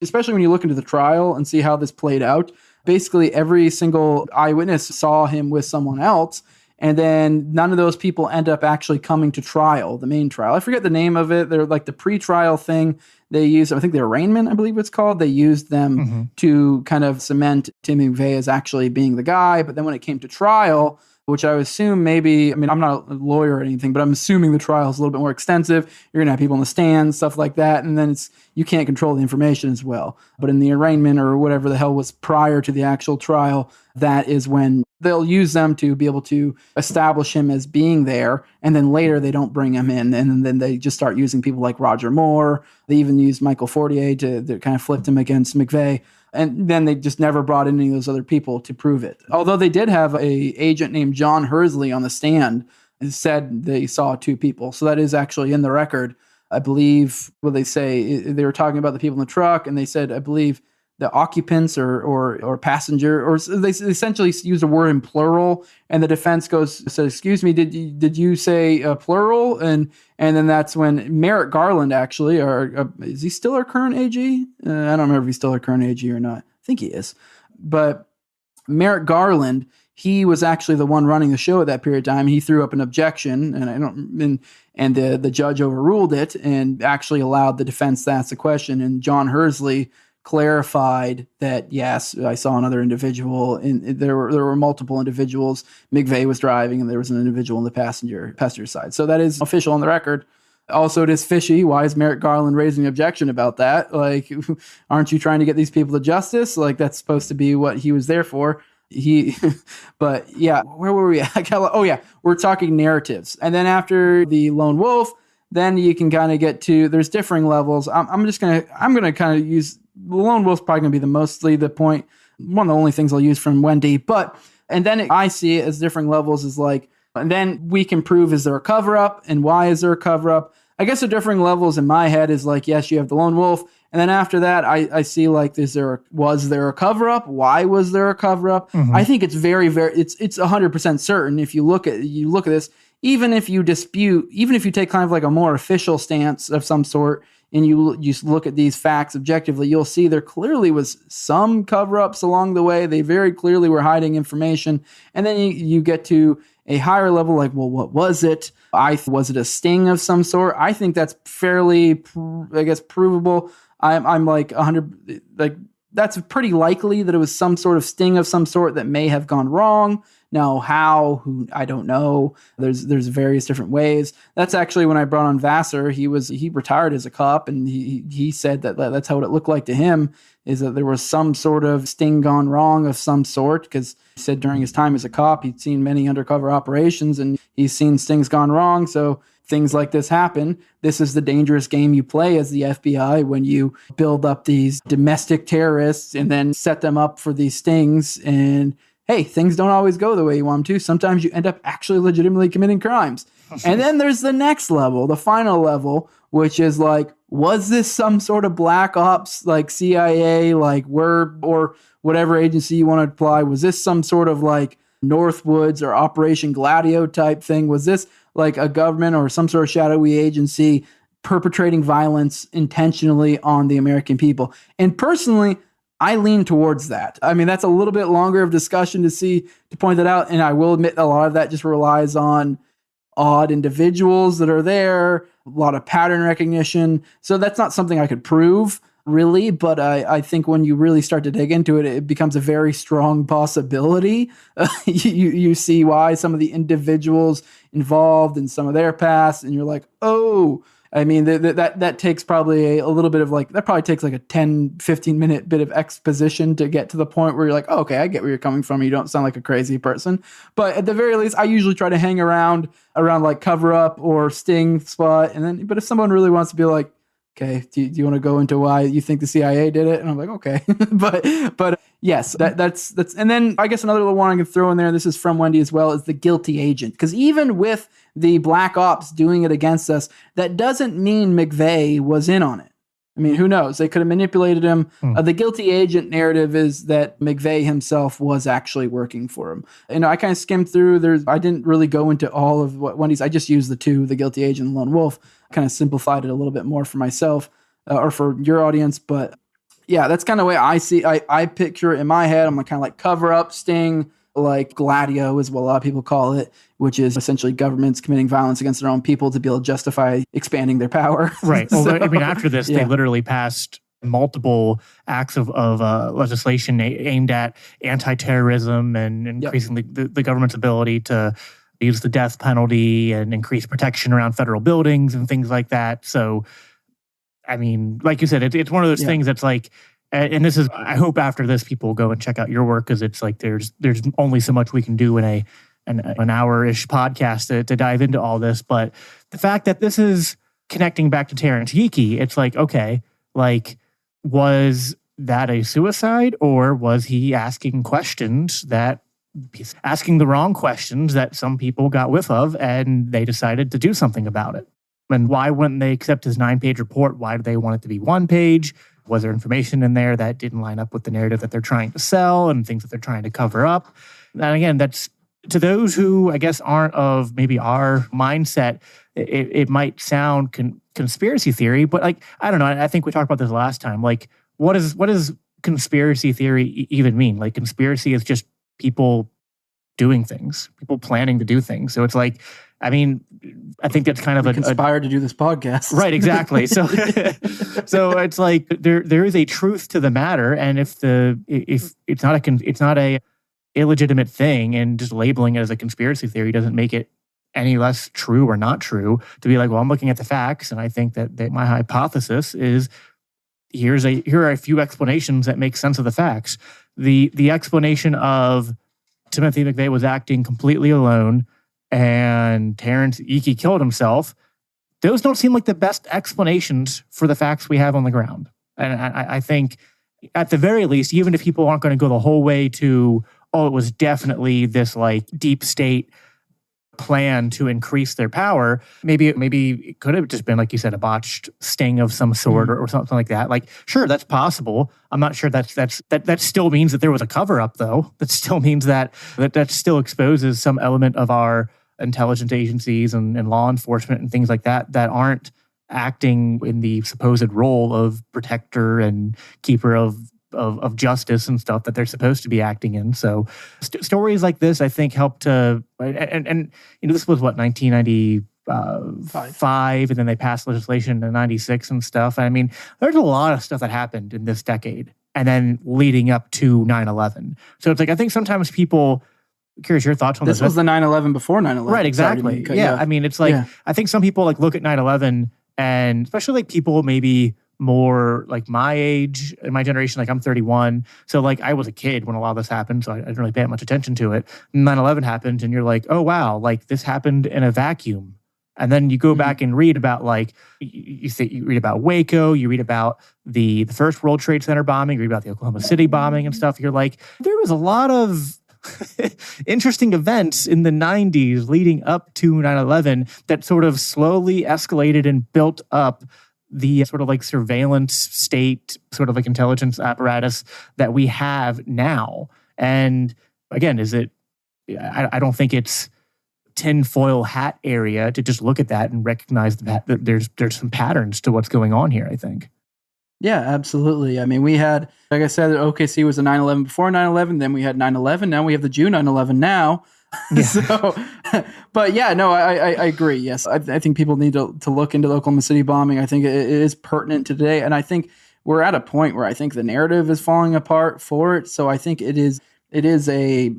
especially when you look into the trial and see how this played out, basically every single eyewitness saw him with someone else. And then none of those people end up actually coming to trial, the main trial. I forget the name of it. They're the pre-trial thing they used. I think the arraignment, I believe it's called. They used them to kind of cement Tim McVeigh as actually being the guy. But then when it came to trial, which I would assume I'm not a lawyer or anything, but I'm assuming the trial is a little bit more extensive. You're going to have people in the stands, stuff like that. And then you can't control the information as well. But in the arraignment or whatever the hell was prior to the actual trial, that is when they'll use them to be able to establish him as being there. And then later they don't bring him in. And then they just start using people like Roger Moore. They even used Michael Fortier to kind of flipped him against McVeigh. And then they just never brought in any of those other people to prove it. Although they did have a agent named John Hersley on the stand and said they saw 2 people. So that is actually in the record. I believe what they say, they were talking about the people in the truck, and they said, I believe, the occupants or passenger, or they essentially used a word in plural, and the defense said, excuse me, did you say plural? And then that's when Merrick Garland actually, is he still our current AG? I don't remember if he's still our current AG or not. I think he is. But Merrick Garland, he was actually the one running the show at that period of time. He threw up an objection, and the judge overruled it and actually allowed the defense to ask the question. And John Hersley clarified that, yes, I saw another individual, and there were multiple individuals. McVeigh was driving, and there was an individual on the passenger side. So that is official on the record. Also, it is fishy. Why is Merrick Garland raising an objection about that? Aren't you trying to get these people to justice? That's supposed to be what he was there for. But yeah, where were we at? Oh yeah, we're talking narratives. And then after the lone wolf, then you can kind of get to, there's differing levels. I'm going to kind of use, the lone wolf's probably going to be mostly the point, one of the only things I'll use from Wendy. And then I see it as differing levels is and then we can prove, is there a cover up, and why is there a cover up? I guess the differing levels in my head is yes, you have the lone wolf. And then after that, I see was there a cover up? Why was there a cover up? Mm-hmm. I think it's very, very, it's 100% certain. If you look at this, even if you dispute, even if you take kind of a more official stance of some sort, and you look at these facts objectively, you'll see there clearly was some cover-ups along the way. They very clearly were hiding information. And then you get to a higher level, well, what was it? Was it a sting of some sort? I think that's fairly, provable. I'm 100, that's pretty likely that it was some sort of sting of some sort that may have gone wrong. Now, who, I don't know. There's various different ways. That's actually when I brought on Vassar. He retired as a cop, and he said that's how it looked like to him, is that there was some sort of sting gone wrong of some sort, because he said during his time as a cop, he'd seen many undercover operations, and he's seen stings gone wrong. So things like this happen. This is the dangerous game you play as the FBI when you build up these domestic terrorists and then set them up for these stings. And hey, things don't always go the way you want them to. Sometimes you end up actually legitimately committing crimes. And then there's the next level, the final level, which is like, was this some sort of black ops, like CIA, like or whatever agency you want to apply? Was this some sort of like Northwoods or Operation Gladio type thing? Was this like a government or some sort of shadowy agency perpetrating violence intentionally on the American people? And personally, I lean towards that. I mean, that's a little bit longer of discussion to point that out. And I will admit a lot of that just relies on odd individuals that are there, a lot of pattern recognition. So that's not something I could prove, really. But I think when you really start to dig into it, it becomes a very strong possibility. You see why some of the individuals involved in some of their past, and you're like, oh, I mean, that takes probably a little bit of that probably takes like a 10, 15 minute bit of exposition to get to the point where you're like, oh, okay, I get where you're coming from. You don't sound like a crazy person. But at the very least, I usually try to hang around like cover up or sting spot. But if someone really wants to be like, okay, do you want to go into why you think the CIA did it? And I'm like, okay. but yes, that's, and then I guess another little one I can throw in there, this is from Wendy as well, is the guilty agent. Because even with the black ops doing it against us, that doesn't mean McVeigh was in on it. I mean, who knows? They could have manipulated him. The guilty agent narrative is that McVeigh himself was actually working for him. I kind of skimmed through. I didn't really go into all of what Wendy's. I just used the two, the guilty agent and lone wolf. Kind of simplified it a little bit more for myself or for your audience. But yeah, that's kind of the way I see. I picture it in my head. I'm kind of like cover up, sting, like Gladio is what a lot of people call it, which is essentially governments committing violence against their own people to be able to justify expanding their power. Right. Well, I mean, after this, they literally passed multiple acts of legislation aimed at anti-terrorism and increasing the government's ability to use the death penalty and increase protection around federal buildings and things like that. So, I mean, like you said, it's one of those things that's like, and this is, I hope after this people go and check out your work, because it's like there's only so much we can do in an hour-ish podcast to dive into all this. But the fact that this is connecting back to Terence Yeeke, it's like, okay, like, was that a suicide, or was he asking the wrong questions that some people got whiff of and they decided to do something about it? And why wouldn't they accept his 9-page report? Why do they want it to be 1 page? Was there information in there that didn't line up with the narrative that they're trying to sell and things that they're trying to cover up? And again, that's to those who I guess aren't of maybe our mindset, it might sound conspiracy theory, but like, I don't know. I think we talked about this last time. Like, what does conspiracy theory even mean? Like, conspiracy is just people doing things, people planning to do things. So it's like, I mean, I think that's kind of conspired to do this podcast. Right, exactly. So so it's like there is a truth to the matter, and if it's not a illegitimate thing, and just labeling it as a conspiracy theory doesn't make it any less true or not true, to be like, well, I'm looking at the facts, and I think that my hypothesis is here are a few explanations that make sense of the facts. The explanation of Timothy McVeigh was acting completely alone and Terence Yeeke killed himself, those don't seem like the best explanations for the facts we have on the ground. And I think, at the very least, even if people aren't going to go the whole way to, oh, it was definitely this like deep state plan to increase their power, maybe it could have just been, like you said, a botched sting of some sort or something like that. Like, sure, that's possible. I'm not sure that still means that there was a cover-up, though. That still means that still exposes some element of our intelligence agencies and law enforcement and things like that aren't acting in the supposed role of protector and keeper of justice and stuff that they're supposed to be acting in. So stories like this, I think, help to, and this was what, 1995, and then they passed legislation in 96 and stuff. I mean, there's a lot of stuff that happened in this decade and then leading up to 9/11. So it's like, I think sometimes people, curious your thoughts on this. This was the 9/11 before 9/11. Right, exactly. Yeah, I mean, it's like, I think some people like look at 9/11, and especially like people maybe more like my age and my generation, like I'm 31. So like I was a kid when a lot of this happened, so I didn't really pay much attention to it. 9/11 happened and you're like, oh wow, like this happened in a vacuum. And then you go back and read about like, you read about Waco, you read about the first World Trade Center bombing, you read about the Oklahoma City bombing and stuff. You're like, there was a lot of interesting events in the 90s leading up to 9/11 that sort of slowly escalated and built up the sort of like surveillance state, sort of like intelligence apparatus that we have now. And again, I don't think it's tinfoil hat area to just look at that and recognize that there's some patterns to what's going on here, I think. Yeah, absolutely. I mean, we had, like I said, OKC was a 9/11 before 9/11. Then we had 9/11. Now we have the June 9/11 now. Yeah. So, but yeah, no, I agree. Yes, I think people need to look into the Oklahoma City bombing. I think it is pertinent to today. And I think we're at a point where I think the narrative is falling apart for it. So I think it is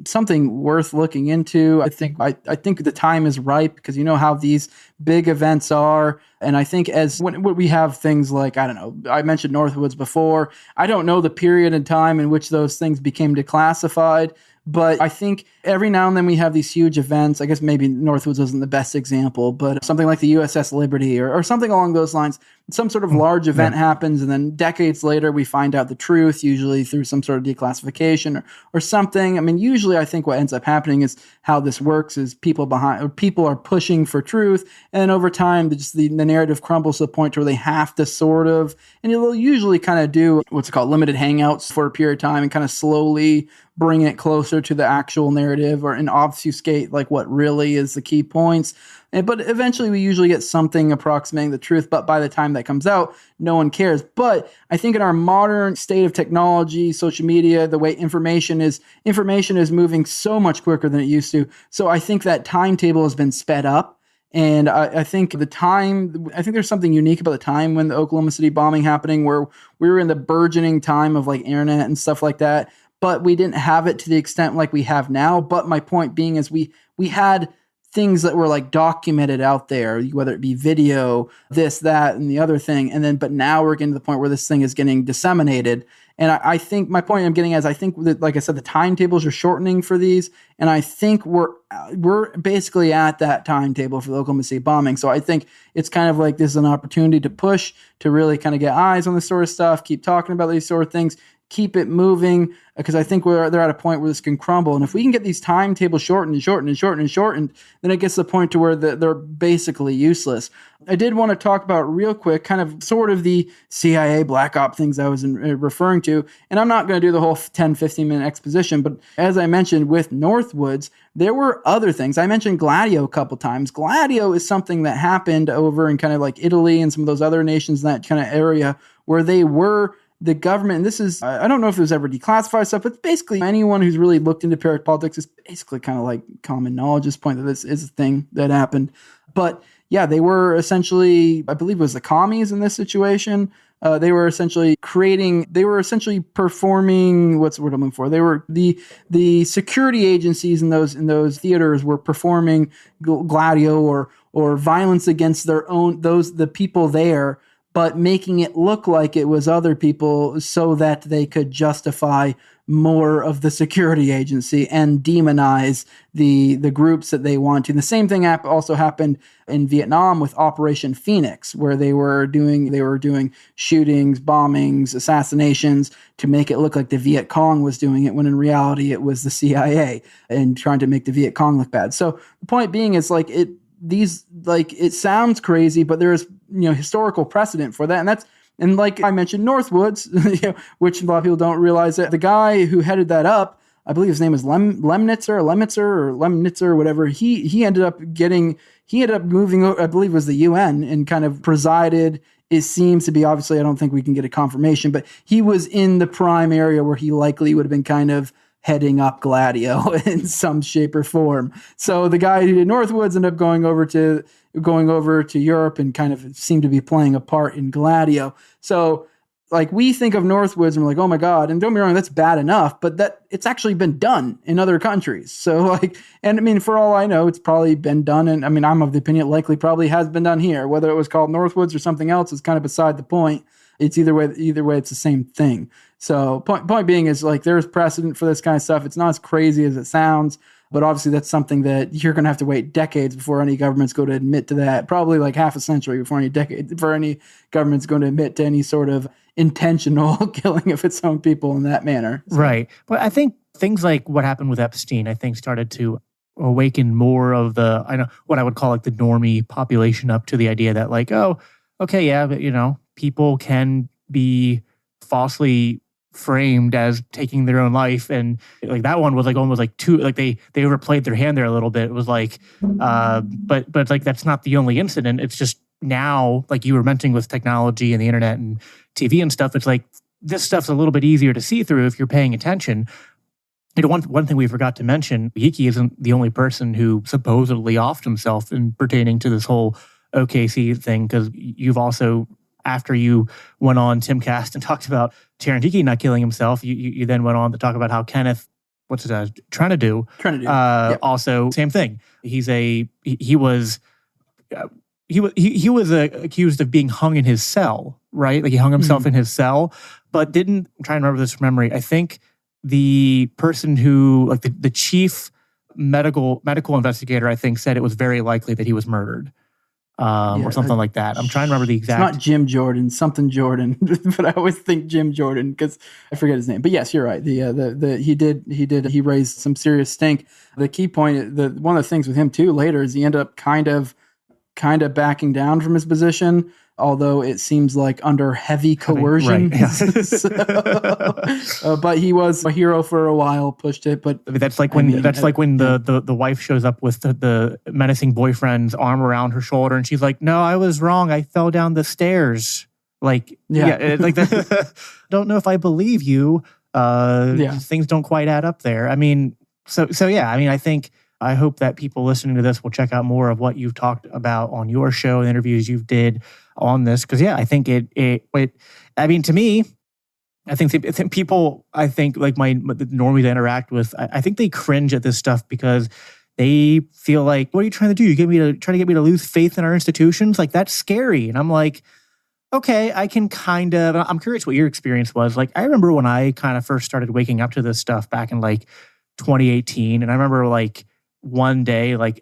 something worth looking into. I think the time is ripe because you know how these big events are. And I think when we have things like, I don't know, I mentioned Northwoods before. I don't know the period in time in which those things became declassified, but I think every now and then we have these huge events. I guess maybe Northwoods wasn't the best example, but something like the USS Liberty or something along those lines. Some sort of large event happens, and then decades later we find out the truth, usually through some sort of declassification or something. I mean, usually I think what ends up happening is how this works is people are pushing for truth, and over time the narrative crumbles to the point where they have to sort of, and they'll usually kind of do what's called limited hangouts for a period of time and kind of slowly bring it closer to the actual narrative and obfuscate like what really is the key points. But eventually we usually get something approximating the truth. But by the time that comes out, no one cares. But I think in our modern state of technology, social media, the way information is moving so much quicker than it used to. So I think that timetable has been sped up. And I think there's something unique about the time when the Oklahoma City bombing happening, where we were in the burgeoning time of like internet and stuff like that. But we didn't have it to the extent like we have now. But my point being is we had things that were like documented out there, whether it be video, this, that, and the other thing. But now we're getting to the point where this thing is getting disseminated. And I think my point I'm getting at is I think that, like I said, the timetables are shortening for these. And I think we're basically at that timetable for the Oklahoma City bombing. So I think it's kind of like this is an opportunity to push, to really kind of get eyes on this sort of stuff, keep talking about these sort of things, keep it moving, because I think they're at a point where this can crumble. And if we can get these timetables shortened, then it gets to the point to where they're basically useless. I did want to talk about real quick, kind of sort of the CIA black op things I was referring to. And I'm not going to do the whole 10, 15-minute exposition, but as I mentioned with Northwoods, there were other things. I mentioned Gladio a couple times. Gladio is something that happened over in kind of like Italy and some of those other nations in that kind of area where they were the government, and this is, I don't know if it was ever declassified stuff, but basically anyone who's really looked into parapolitics is basically kind of like common knowledge at this point that this is a thing that happened. But yeah, they were essentially, I believe it was the commies in this situation. They were essentially performing, what's the word I'm looking for? They were the security agencies in those theaters were performing gladio or violence against the people there, but making it look like it was other people so that they could justify more of the security agency and demonize the groups that they want to. And the same thing also happened in Vietnam with Operation Phoenix, where they were doing shootings, bombings, assassinations to make it look like the Viet Cong was doing it, when in reality it was the CIA and trying to make the Viet Cong look bad. So the point being is like it sounds crazy, but there is historical precedent for that, and like I mentioned, Northwoods, which a lot of people don't realize that the guy who headed that up, I believe his name is Lemnitzer or whatever. He ended up moving, I believe it was the UN, and kind of presided. It seems to be, obviously, I don't think we can get a confirmation, but he was in the prime area where he likely would have been kind of heading up Gladio in some shape or form. So the guy who did Northwoods ended up going over to Europe and kind of seemed to be playing a part in Gladio. So like we think of Northwoods and we're like, oh my God, and don't be wrong, that's bad enough, but that it's actually been done in other countries. So like, and I mean, for all I know, it's probably been done. And I mean, I'm of the opinion it likely probably has been done here. Whether it was called Northwoods or something else is kind of beside the point. It's either way, it's the same thing. So point being is like there's precedent for this kind of stuff. It's not as crazy as it sounds. But obviously that's something that you're going to have to wait decades before any government's going to admit to that. Probably like half a century before any government's going to admit to any sort of intentional killing of its own people in that manner. So. Right. But I think things like what happened with Epstein, I think started to awaken more of what I would call like the normie population up to the idea that like, oh, okay, yeah, but people can be falsely framed as taking their own life, and like that one was like almost like too like they overplayed their hand there a little bit. It was like but like that's not the only incident. It's just now, like you were mentioning with technology and the internet and TV and stuff, it's like this stuff's a little bit easier to see through if you're paying attention. One thing we forgot to mention, Yeeke isn't the only person who supposedly offed himself in pertaining to this whole OKC thing, because you've also, after you went on Timcast and talked about Terence Yeeke not killing himself, you then went on to talk about how Kenneth, trying to do. Yep. Also, same thing. He was accused of being hung in his cell, right? Like he hung himself in his cell, but I'm trying to remember this from memory. I think the person who, like the chief medical investigator, I think said it was very likely that he was murdered. Or something like that. I'm trying to remember the exact. It's not Jim Jordan, something Jordan, but I always think Jim Jordan because I forget his name. But yes, you're right. He raised some serious stink. The key point, one of the things with him too later is he ended up kind of backing down from his position, although it seems like under heavy coercion. Right, yeah. But he was a hero for a while, pushed it. But that's like when the wife shows up with the menacing boyfriend's arm around her shoulder, and she's like, "No, I was wrong. I fell down the stairs." Like, like that. Don't know if I believe you. Things don't quite add up there. I mean, so yeah. I mean, I hope that people listening to this will check out more of what you've talked about on your show and interviews you've did on this. Because I think I mean, to me, I think people, like the normies I interact with, I think they cringe at this stuff because they feel like, what are you trying to do? You trying to get me to lose faith in our institutions? Like, that's scary. And I'm like, okay, I can I'm curious what your experience was. Like, I remember when I kind of first started waking up to this stuff back in like 2018. And I remember like one day, like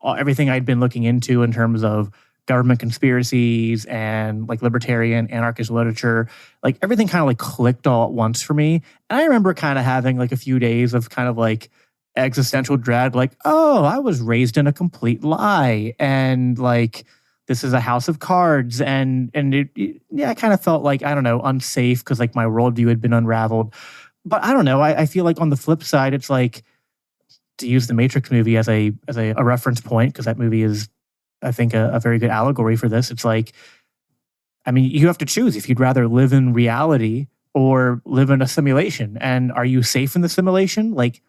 everything I'd been looking into in terms of government conspiracies and like libertarian anarchist literature, like everything kind of like clicked all at once for me. And I remember kind of having like a few days of kind of like existential dread, like, oh, I was raised in a complete lie, and like this is a house of cards, and I kind of felt like, I don't know, unsafe because like my worldview had been unraveled. But I don't know, I feel like on the flip side, it's like, to use the Matrix movie as a reference point, because that movie is, I think, a very good allegory for this. It's like, I mean, you have to choose if you'd rather live in reality or live in a simulation. And are you safe in the simulation? Like,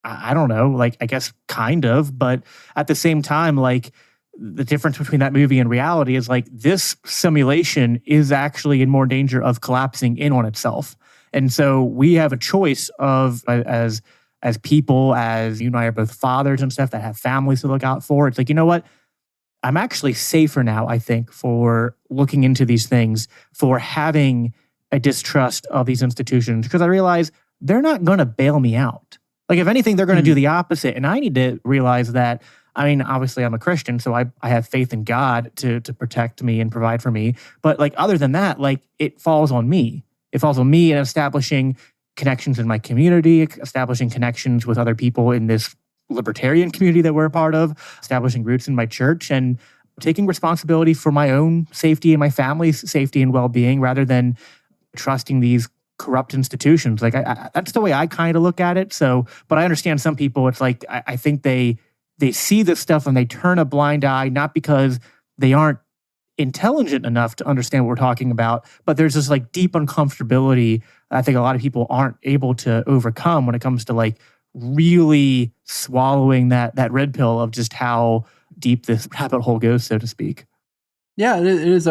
I don't know, like, I guess kind of, but at the same time, like, the difference between that movie and reality is like this simulation is actually in more danger of collapsing in on itself. And so we have a choice of, as people, as you and I are both fathers and stuff that have families to look out for. It's like, you know what? I'm actually safer now, I think, for looking into these things, for having a distrust of these institutions, because I realize they're not going to bail me out. Like, if anything, they're going to do the opposite. And I need to realize that, I mean, obviously I'm a Christian, so I have faith in God to protect me and provide for me. But like, other than that, like, it falls on me. It falls on me in establishing connections in my community, establishing connections with other people in this libertarian community that we're a part of, establishing roots in my church, and taking responsibility for my own safety and my family's safety and well-being, rather than trusting these corrupt institutions. Like, that's the way I kind of look at it. So, but I understand some people, it's like, I think they see this stuff and they turn a blind eye, not because they aren't intelligent enough to understand what we're talking about, but there's this like deep uncomfortability I think a lot of people aren't able to overcome when it comes to like really swallowing that red pill of just how deep this rabbit hole goes, so to speak. Yeah, it is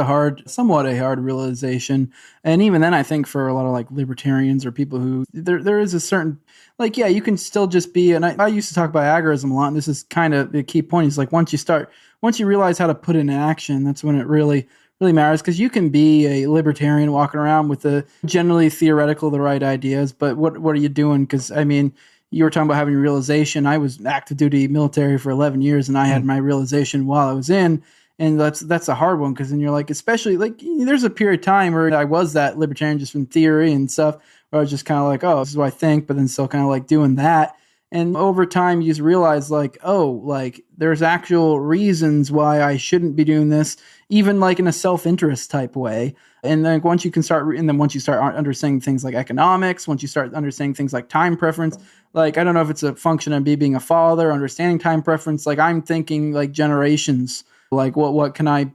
somewhat a hard realization. And even then, I think for a lot of like libertarians or people who, there is a certain, like, yeah, you can still just be, and I used to talk about agorism a lot, and this is kind of the key point, is like, once you realize how to put it in action, that's when it really matters, because you can be a libertarian walking around with the generally theoretical, the right ideas, but what are you doing? Because, I mean, you were talking about having a realization. I was active duty military for 11 years, and I had my realization while I was in. And that's a hard one, because then you're like, especially like there's a period of time where I was that libertarian just from theory and stuff, where I was just kind of like, oh, this is what I think, but then still kind of like doing that. And over time, you just realize like, oh, like there's actual reasons why I shouldn't be doing this, even like in a self-interest type way. And then once you start understanding things like economics, once you start understanding things like time preference, like I don't know if it's a function of me being a father, understanding time preference. Like I'm thinking like generations. Like how can I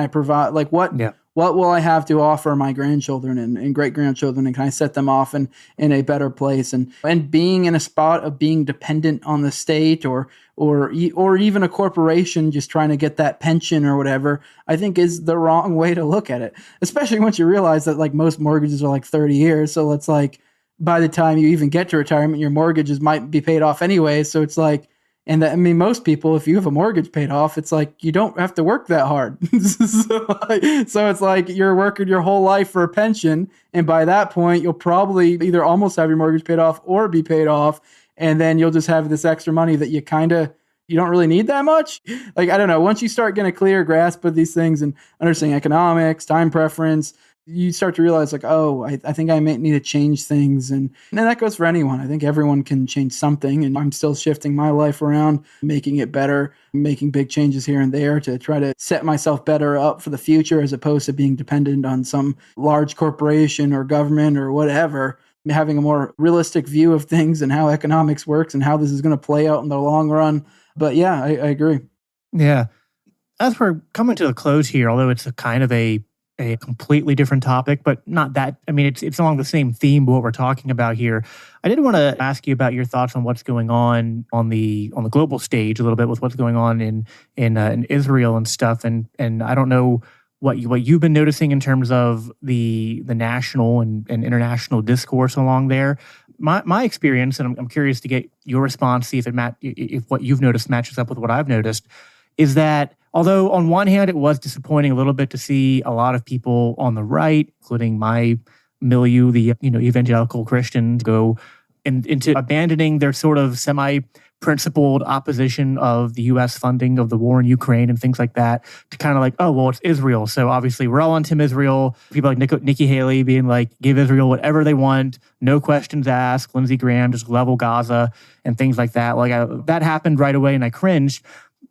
provide, like what will I have to offer my grandchildren and great grandchildren, and can I set them off in a better place, and being in a spot of being dependent on the state or even a corporation just trying to get that pension or whatever, I think is the wrong way to look at it, especially once you realize that like most mortgages are like 30 years. So it's like by the time you even get to retirement, your mortgages might be paid off anyway. So it's like, and that, I mean, most people, if you have a mortgage paid off, it's like you don't have to work that hard. So it's like you're working your whole life for a pension. And by that point, you'll probably either almost have your mortgage paid off or be paid off. And then you'll just have this extra money that you don't really need that much. Like, I don't know. Once you start getting a clear grasp of these things and understanding economics, time preference, you start to realize like, oh, I think I may need to change things. And that goes for anyone. I think everyone can change something. And I'm still shifting my life around, making it better, making big changes here and there to try to set myself better up for the future, as opposed to being dependent on some large corporation or government or whatever. Having a more realistic view of things and how economics works and how this is going to play out in the long run. But yeah, I agree. Yeah. As we're coming to a close here, although it's a kind of a completely different topic, but not that. I mean, it's along the same theme, what we're talking about here. I did want to ask you about your thoughts on what's going on the global stage a little bit, with what's going on in Israel and stuff. And I don't know what you've been noticing in terms of the national and international discourse along there. My experience, and I'm curious to get your response, see if what you've noticed matches up with what I've noticed, is that although on one hand it was disappointing a little bit to see a lot of people on the right, including my milieu, the evangelical Christians, go into abandoning their sort of semi-principled opposition of the U.S. funding of the war in Ukraine and things like that, to kind of like, oh, well, it's Israel, so obviously we're all on Team Israel. People like Nikki Haley being like, give Israel whatever they want, no questions asked. Lindsey Graham just level Gaza and things like that. Like that happened right away, and I cringed.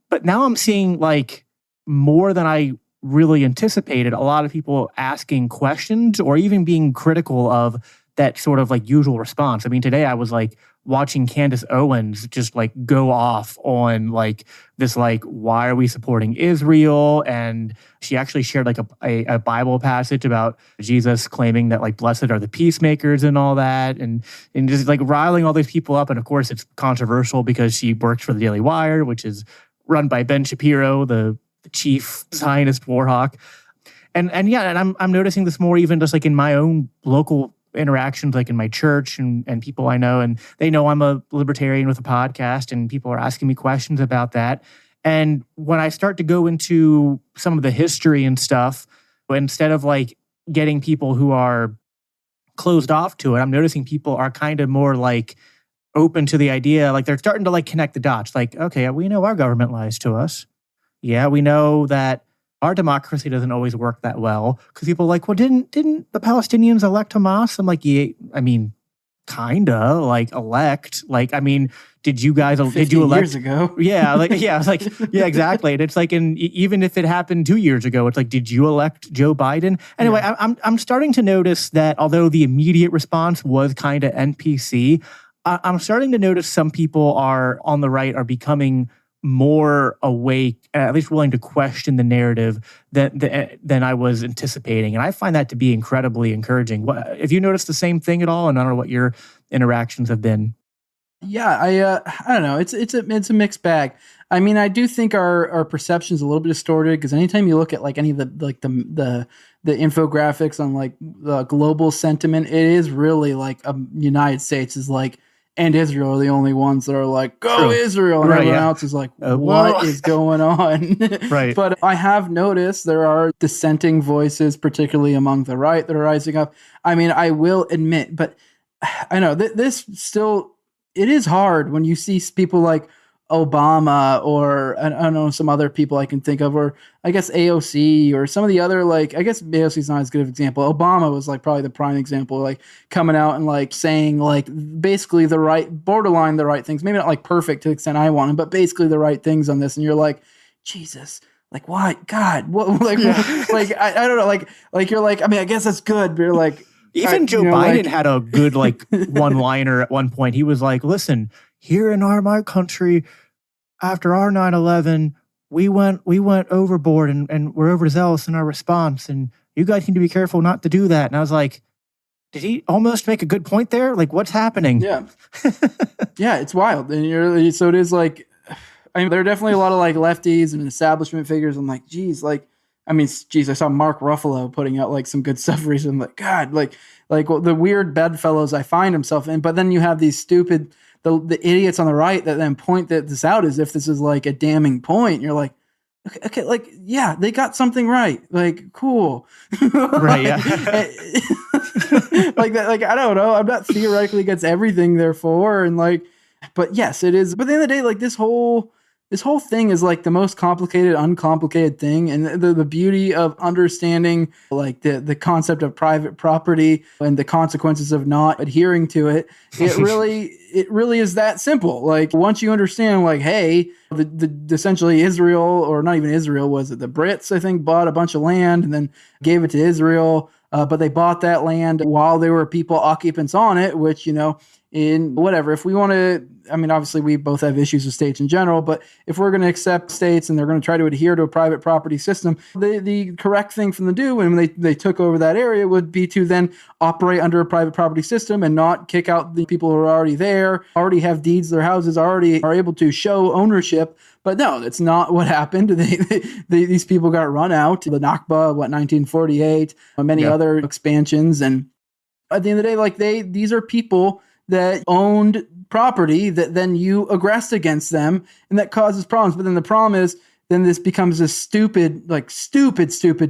But now I'm seeing like more than I really anticipated, a lot of people asking questions or even being critical of that sort of like usual response. I mean, today I was like watching Candace Owens just like go off on like this, like, why are we supporting Israel? And she actually shared like a Bible passage about Jesus claiming that like blessed are the peacemakers and all that, and just like riling all these people up. And of course it's controversial because she works for the Daily Wire, which is run by Ben Shapiro, the chief Zionist war hawk. And I'm noticing this more even just like in my own local interactions, like in my church and people I know, and they know I'm a libertarian with a podcast, and people are asking me questions about that. And when I start to go into some of the history and stuff, instead of like getting people who are closed off to it, I'm noticing people are kind of more like open to the idea. Like they're starting to like connect the dots. Like, okay, we know our government lies to us. Yeah, we know that our democracy doesn't always work that well, because people are like, well, didn't the Palestinians elect Hamas? I'm like, yeah, I mean, kinda like elect. Like, I mean, did you elect years ago? Yeah, like yeah, it's like yeah, exactly. And it's like, and even if it happened 2 years ago, it's like, did you elect Joe Biden? Anyway, yeah. I'm starting to notice that although the immediate response was kind of NPC, I'm starting to notice some people on the right are becoming more awake, at least willing to question the narrative than I was anticipating. And I find that to be incredibly encouraging. Have you noticed the same thing at all? And I don't know what your interactions have been. Yeah, I don't know. It's a mixed bag. I mean, I do think our perception is a little bit distorted, because anytime you look at like any of the infographics on like the global sentiment, it is really like United States is like, and Israel are the only ones that are like, go Israel, and everyone else is like, what is going on? Right. But I have noticed there are dissenting voices, particularly among the right, that are rising up. I mean, I will admit, but I know this still it is hard when you see people like Obama, or I don't know, some other people I can think of, or I guess AOC, or some of the other, like, I guess AOC is not as good of an example. Obama was like probably the prime example, like coming out and like saying like basically borderline the right things, maybe not like perfect to the extent I want him, but basically the right things on this. And you're like, Jesus, like, why? God, what? Like, like I don't know, like you're like, I mean, I guess that's good, but you're like, even Joe Biden had a good like one-liner at one point. He was like, listen, here in my country, after our 9/11, we went overboard and we're overzealous in our response, and you guys need to be careful not to do that. And I was like, did he almost make a good point there? Like, what's happening? Yeah. Yeah, it's wild. And so it is like, I mean, there are definitely a lot of like lefties and establishment figures. I'm like, geez, I saw Mark Ruffalo putting out like some good stuff recently. I'm like, God, like the weird bedfellows I find himself in. But then you have these stupid, the idiots on the right that then point this out as if this is like a damning point. And you're like, okay, like, yeah, they got something right. Like, cool. Right, yeah. Like that, like, I don't know. I'm not theoretically against everything they're for. And like, but yes, it is. But at the end of the day, like this whole thing is like the most complicated, uncomplicated thing. And the beauty of understanding like the concept of private property and the consequences of not adhering to it, it really is that simple. Like once you understand, like, hey, the essentially Israel, or not even Israel, was it the Brits, I think, bought a bunch of land and then gave it to Israel. But they bought that land while there were people occupants on it, which, in whatever, if we want to, I mean, obviously we both have issues with states in general, but if we're going to accept states and they're going to try to adhere to a private property system, the correct thing for them to do when they took over that area would be to then operate under a private property system and not kick out the people who are already there, already have deeds to their houses, already are able to show ownership. But no, that's not what happened. These people got run out. The Nakba, 1948, many other expansions. And at the end of the day, like these are people that owned property that then you aggressed against them, and that causes problems. But then the problem is, then this becomes a stupid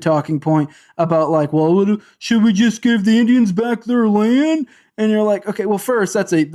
talking point about like, well, should we just give the Indians back their land? And you're like, okay, well, first that's a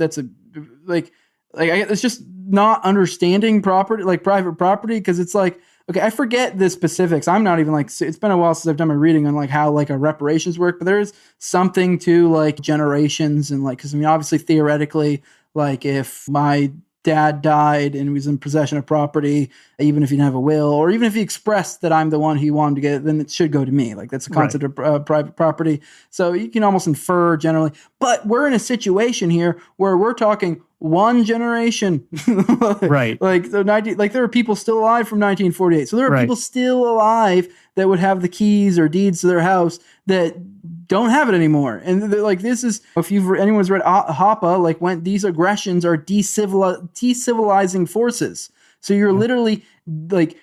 it's just not understanding property, like private property, because it's like, okay, I forget the specifics. I'm not even like, it's been a while since I've done my reading on like how like a reparations work, but there's something to like generations and like, because I mean, obviously theoretically, like if my dad died and was in possession of property, even if he didn't have a will, or even if he expressed that I'm the one he wanted to get, then it should go to me. Like that's a concept of private property. So you can almost infer generally, but we're in a situation here where we're talking one generation. Right. Like there are people still alive from 1948. So there are people still alive that would have the keys or deeds to their house that don't have it anymore. And like, this is, if anyone's read Hoppe, like when these aggressions are decivilizing forces. So you're literally like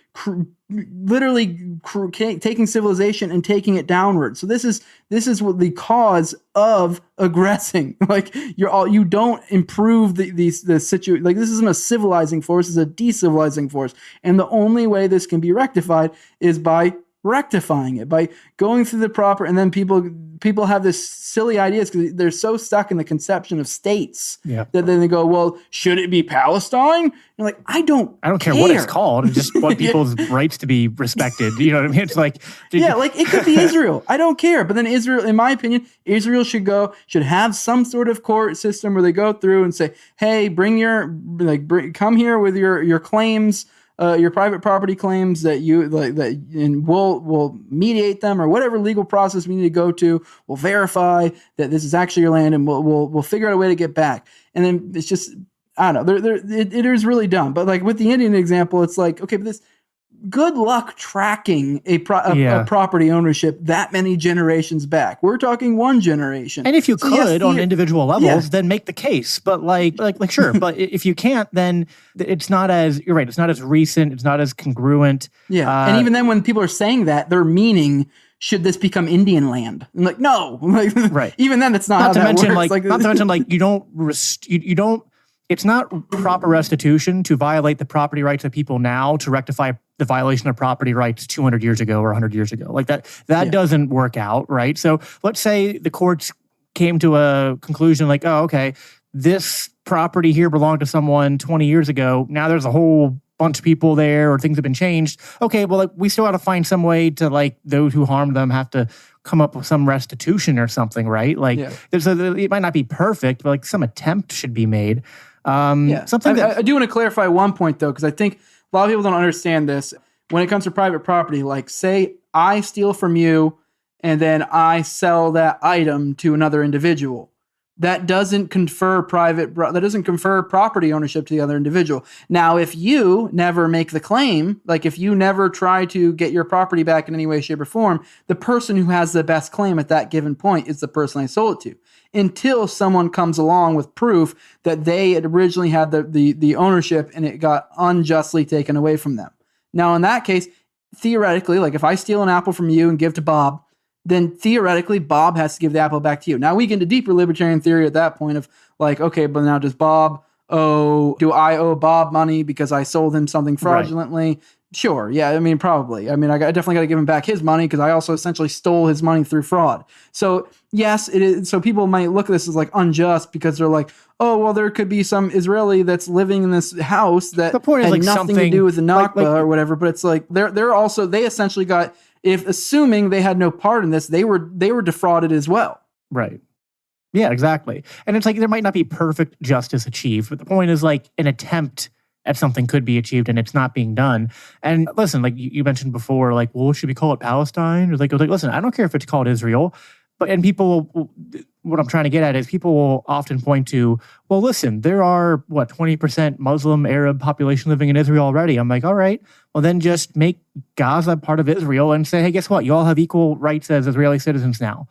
taking civilization and taking it downward. So this is what the cause of aggressing. Like you don't improve the situation. Like this isn't a civilizing force, it's a decivilizing force. And the only way this can be rectified is by rectifying it, by going through the proper, and then people have this silly ideas because they're so stuck in the conception of states that then they go, well, should it be Palestine? You're like, I don't care what it's called. I just want people's rights to be respected. You know what I mean? It's like, like it could be Israel. I don't care. But then Israel, in my opinion, Israel should have some sort of court system where they go through and say, hey, come here with your claims. Your private property claims that you like that, and we'll mediate them, or whatever legal process we need to go to. We'll verify that this is actually your land, and we'll figure out a way to get back. And then it's just, I don't know. It is really dumb. But like with the Indian example, it's like, okay, but this, good luck tracking a property ownership that many generations back. We're talking one generation. And if you could on individual levels, then make the case. But like sure. But if you can't, then it's not as, you're right, it's not as recent, it's not as congruent. Yeah. And even then when people are saying that, they're meaning, should this become Indian land? And like, no. Like, right. Even then, it's not how that works. Not to mention, like, you don't, it's not proper restitution to violate the property rights of people now to rectify the violation of property rights 200 years ago or 100 years ago. Like that doesn't work out, right? So let's say the courts came to a conclusion like, oh, okay, this property here belonged to someone 20 years ago. Now there's a whole bunch of people there, or things have been changed. Okay, well, like, we still have to find some way to, like, those who harmed them have to come up with some restitution or something, right? Like, it might not be perfect, but like some attempt should be made. Something I do want to clarify one point though, because I think a lot of people don't understand this. When it comes to private property, like, say I steal from you and then I sell that item to another individual. That doesn't confer property ownership to the other individual. Now, if you never make the claim, like if you never try to get your property back in any way, shape, or form, the person who has the best claim at that given point is the person I sold it to. Until someone comes along with proof that they had originally had the ownership and it got unjustly taken away from them. Now, in that case, theoretically, like if I steal an apple from you and give to Bob, then theoretically Bob has to give the apple back to you. Now we get into deeper libertarian theory at that point of like, okay, but now do I owe Bob money because I sold him something fraudulently? Right. Sure. Yeah. I mean, probably. I mean, I definitely got to give him back his money because I also essentially stole his money through fraud. So yes, it is. So people might look at this as like unjust because they're like, oh, well, there could be some Israeli that's living in this house that the point had is like nothing to do with the Nakba or whatever. But it's like they essentially got, if assuming they had no part in this, they were defrauded as well. Right. Yeah, exactly. And it's like there might not be perfect justice achieved, but the point is like an attempt at something could be achieved and it's not being done. And listen, like you mentioned before, like, well, should we call it Palestine? Or like, listen, I don't care if it's called Israel, what I'm trying to get at is people will often point to, well, listen, there are 20% Muslim Arab population living in Israel already. I'm like, all right, well then just make Gaza part of Israel and say, hey, guess what? You all have equal rights as Israeli citizens now.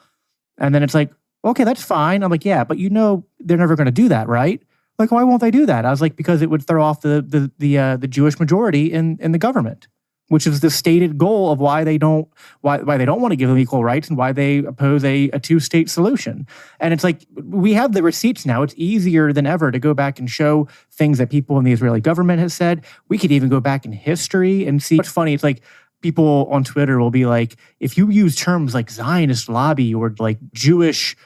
And then it's like, okay, that's fine. I'm like, yeah, but they're never going to do that, right? Like, why won't they do that? I was like, because it would throw off the Jewish majority in the government, which is the stated goal of why they don't want to give them equal rights and why they oppose a two-state solution. And it's like, we have the receipts now. It's easier than ever to go back and show things that people in the Israeli government has said. We could even go back in history and see. What's funny, it's like people on Twitter will be like, if you use terms like Zionist lobby or like Jewish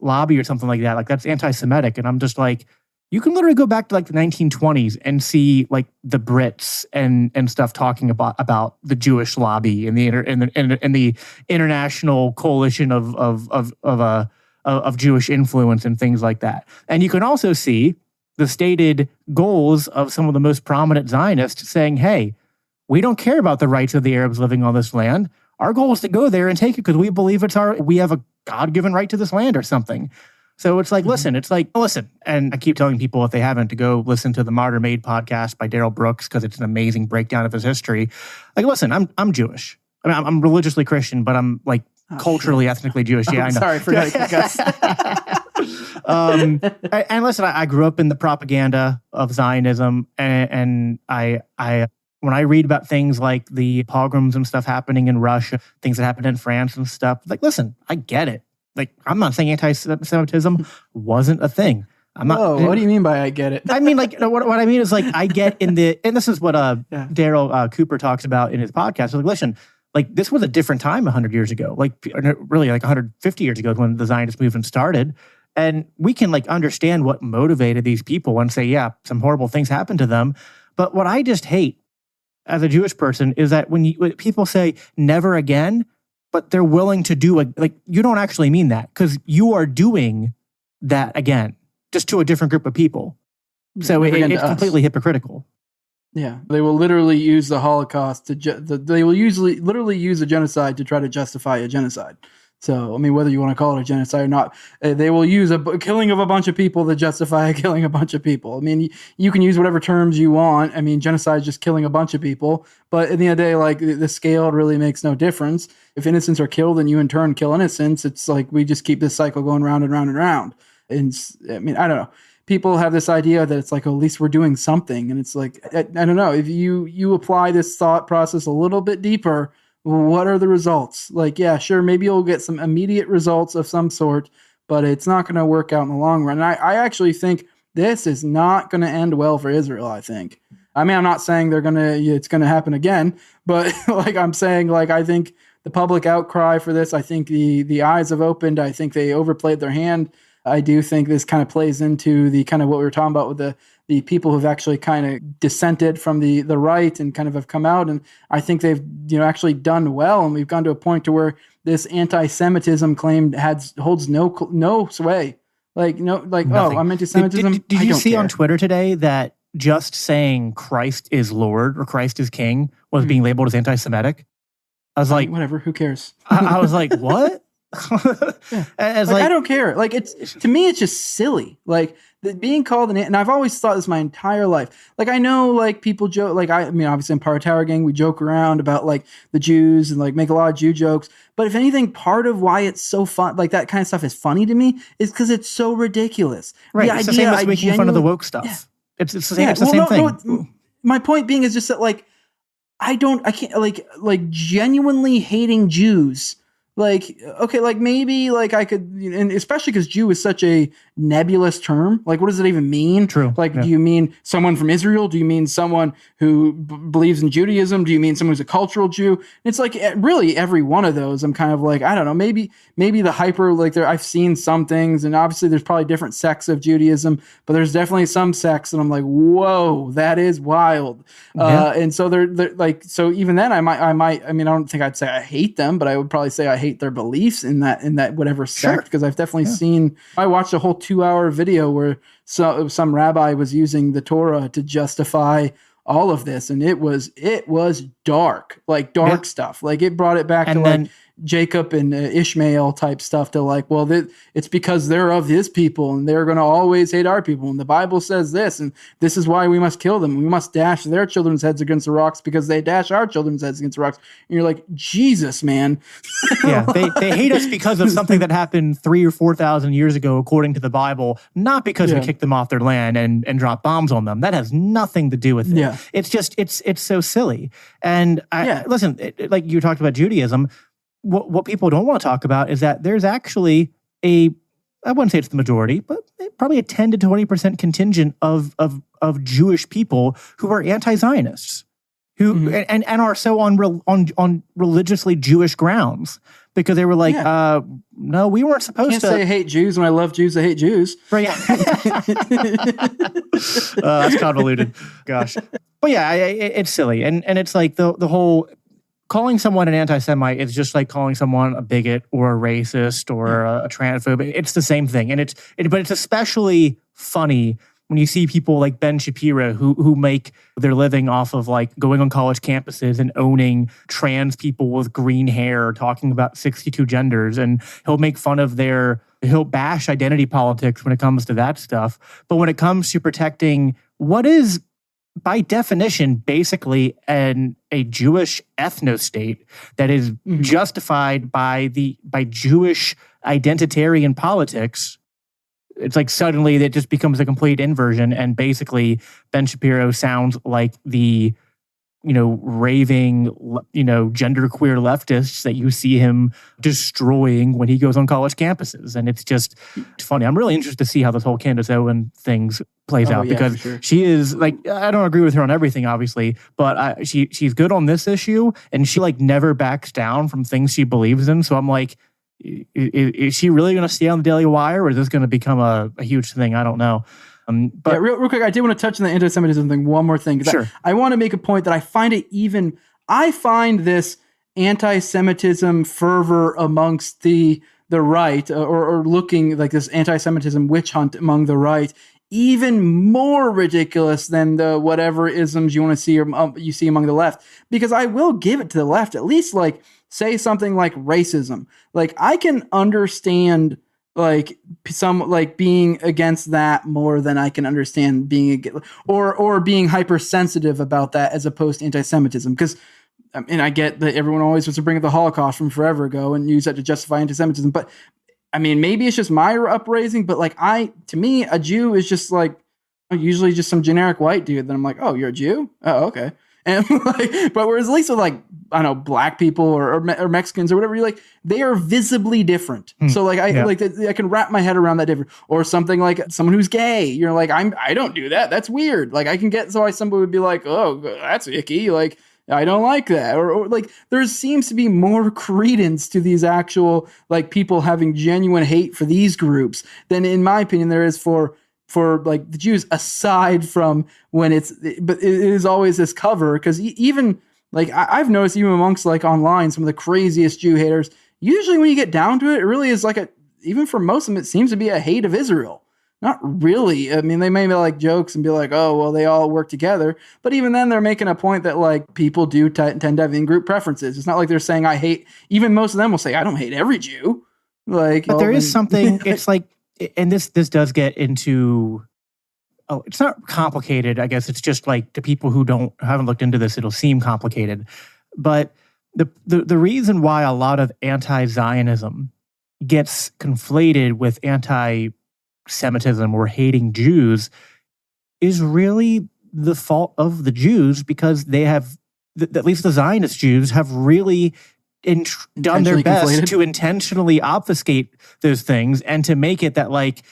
lobby or something like that, like that's anti-Semitic. And I'm just like, you can literally go back to like the 1920s and see like the Brits and stuff talking about the Jewish lobby and the international coalition of Jewish influence and things like that. And you can also see the stated goals of some of the most prominent Zionists saying, hey, we don't care about the rights of the Arabs living on this land. Our goal is to go there and take it because we believe we have a God-given right to this land or something. So it's like, listen, and I keep telling people if they haven't to go listen to the Martyr Made podcast by Darrell Brooks because it's an amazing breakdown of his history. Like, listen, I'm Jewish. I mean, I'm religiously Christian, but I'm like culturally, ethnically Jewish. Yeah, I know. Sorry, forgot to cuss. And listen, I grew up in the propaganda of Zionism, and I when I read about things like the pogroms and stuff happening in Russia, things that happened in France and stuff, like, listen, I get it. Like, I'm not saying anti-Semitism wasn't a thing. I'm not. Whoa, what do you mean by I get it? I mean, like, what I mean is like, I get and this is what Darrell Cooper talks about in his podcast. So like, listen, like this was a different time 100 years ago, like really like 150 years ago when the Zionist movement started. And we can like understand what motivated these people and say, yeah, some horrible things happened to them. But what I just hate as a Jewish person is that when people say never again, but they're willing to do you don't actually mean that because you are doing that again, just to a different group of people. So it's completely hypocritical. Yeah, they will literally use the Holocaust they will literally use a genocide to try to justify a genocide. So, I mean, whether you want to call it a genocide or not, they will use a killing of a bunch of people to justify killing a bunch of people. I mean, you can use whatever terms you want. I mean, genocide is just killing a bunch of people. But at the end of the day, like, the scale really makes no difference. If innocents are killed and you in turn kill innocents, it's like we just keep this cycle going round and round and round. And I mean, I don't know. People have this idea that it's like, oh, at least we're doing something. And it's like, I don't know. If you apply this thought process a little bit deeper, what are the results? Like, yeah, sure, maybe you'll get some immediate results of some sort, but it's not going to work out in the long run. And I actually think this is not going to end well for Israel, I think. I mean, I'm not saying it's going to happen again, but like I'm saying, like, I think the public outcry for this, I think the eyes have opened. I think they overplayed their hand. I do think this kind of plays into the kind of what we were talking about with the people who've actually kind of dissented from the right and kind of have come out. And I think they've, actually done well. And we've gone to a point to where this anti-Semitism claim holds no sway. Like, no, like, Nothing. I'm anti-Semitism. Did you see on Twitter today that just saying Christ is Lord or Christ is King was being labeled as anti-Semitic? I was like, whatever, who cares? I was like, what? Yeah. I don't care. Like, to me, it's just silly. Like, being called and I've always thought this my entire life. Like, I know, like, people joke, like, I mean, obviously in Power Tower Gang, we joke around about, like, the Jews and, like, make a lot of Jew jokes. But if anything, part of why it's so fun, like, that kind of stuff is funny to me is because it's so ridiculous. Right. It's the same as making fun of the woke stuff. Yeah. It's the same, it's the same thing. No, my point being is just that, like, I can't, like genuinely hating Jews. Like, okay, like maybe like I could, and especially because Jew is such a nebulous term. Like, what does it even mean? True. Like, yeah. Do you mean someone from Israel? Do you mean someone who believes in Judaism? Do you mean someone who's a cultural Jew? And it's like really every one of those. I'm kind of like, I don't know, maybe the hyper, like I've seen some things, and obviously there's probably different sects of Judaism, but there's definitely some sects, and I'm like, whoa, that is wild. Yeah. And so they're like, so even then I might, I mean, I don't think I'd say I hate them, but I would probably say I hate their beliefs in that whatever sect, because I've definitely seen. I watched a whole 2-hour video where some rabbi was using the Torah to justify all of this, and it was dark, like dark stuff. Like it brought it back to like Jacob and Ishmael type stuff to like, well, it's because they're of his people and they're going to always hate our people. And the Bible says this, and this is why we must kill them. We must dash their children's heads against the rocks because they dash our children's heads against the rocks. And you're like, Jesus, man. Yeah, they hate us because of something that happened 3,000 or 4,000 years ago, according to the Bible, not because we kicked them off their land and dropped bombs on them. That has nothing to do with it. Yeah. It's just, it's so silly. And listen, like you talked about Judaism, what people don't want to talk about is that there's actually I wouldn't say it's the majority, but probably a 10 to 20% contingent of Jewish people who are anti-Zionists, who and are so on religiously Jewish grounds, because they were like, no, we weren't supposed to. Can't say I hate Jews when I love Jews. I hate Jews. Right? That's convoluted. Gosh, but yeah, it's silly, and it's like the whole. Calling someone an anti-Semite is just like calling someone a bigot or a racist or a transphobe. It's the same thing, but it's especially funny when you see people like Ben Shapiro who make their living off of like going on college campuses and owning trans people with green hair, talking about 62 genders, and he'll make fun of he'll bash identity politics when it comes to that stuff. But when it comes to protecting what is, by definition, basically a Jewish ethno-state that is justified by Jewish identitarian politics, it's like suddenly it just becomes a complete inversion, and basically Ben Shapiro sounds like the raving, genderqueer leftists that you see him destroying when he goes on college campuses. And it's just funny. I'm really interested to see how this whole Candace Owen things plays out, because she is like, I don't agree with her on everything, obviously, but she's good on this issue, and she like never backs down from things she believes in. So I'm like, is she really going to stay on the Daily Wire, or is this going to become a huge thing? I don't know. But real quick, I did want to touch on the anti-Semitism thing. One more thing. Sure. I want to make a point that I find this anti-Semitism fervor amongst the right, or looking like this anti-Semitism witch hunt among the right, even more ridiculous than the whatever isms you want to see you see among the left. Because I will give it to the left, at least like say something like racism. Like I can understand like some like being against that more than I can understand being or being hypersensitive about that as opposed to anti-Semitism. Because and I get that everyone always wants to bring up the Holocaust from forever ago and use that to justify anti-Semitism, but I mean, maybe it's just my upraising, but like to me, a Jew is just like usually just some generic white dude. Then I'm like, oh, you're a Jew? Oh, okay. And like, but whereas at least with like, I don't know, black people or Mexicans or whatever, you're like, they are visibly different. So like, I can wrap my head around that different. Or something like someone who's gay. You're like, I don't do that. That's weird. Like I can get, so somebody would be like, oh, that's icky. Like, I don't like that. Or like there seems to be more credence to these actual like people having genuine hate for these groups than, in my opinion, there is for like the Jews, aside from but it is always this cover, because even like I've noticed even amongst like online, some of the craziest Jew haters, usually when you get down to it, it really is like even for most of them, it seems to be a hate of Israel. Not really. I mean, they may be like jokes and be like, oh, well, they all work together. But even then, they're making a point that like people do tend to have in-group preferences. It's not like they're saying I hate, even most of them will say, I don't hate every Jew. Like, but there is something, it's like, and this does get into, it's not complicated. I guess it's just like to people who haven't looked into this, it'll seem complicated. But the reason why a lot of anti-Zionism gets conflated with anti-Semitism or hating Jews is really the fault of the Jews, because they have, at least the Zionist Jews, have really done their best to intentionally obfuscate those things and to make it that like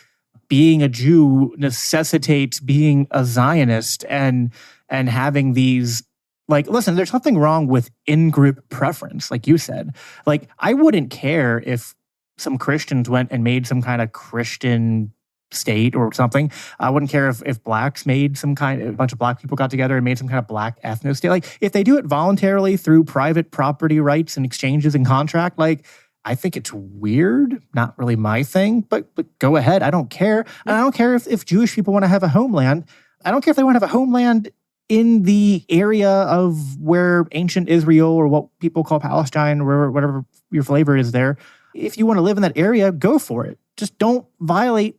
being a Jew necessitates being a Zionist and having these, like, listen, there's nothing wrong with in-group preference, like you said. Like, I wouldn't care if some Christians went and made some kind of Christian state or something. I wouldn't care if blacks made a bunch of black people got together and made some kind of black ethno state. Like, if they do it voluntarily through private property rights and exchanges and contract, like, I think it's weird, not really my thing, but go ahead. I don't care. And I don't care if Jewish people want to have a homeland. I don't care if they want to have a homeland in the area of where ancient Israel or what people call Palestine or whatever your flavor is there. If you want to live in that area, go for it. Just don't violate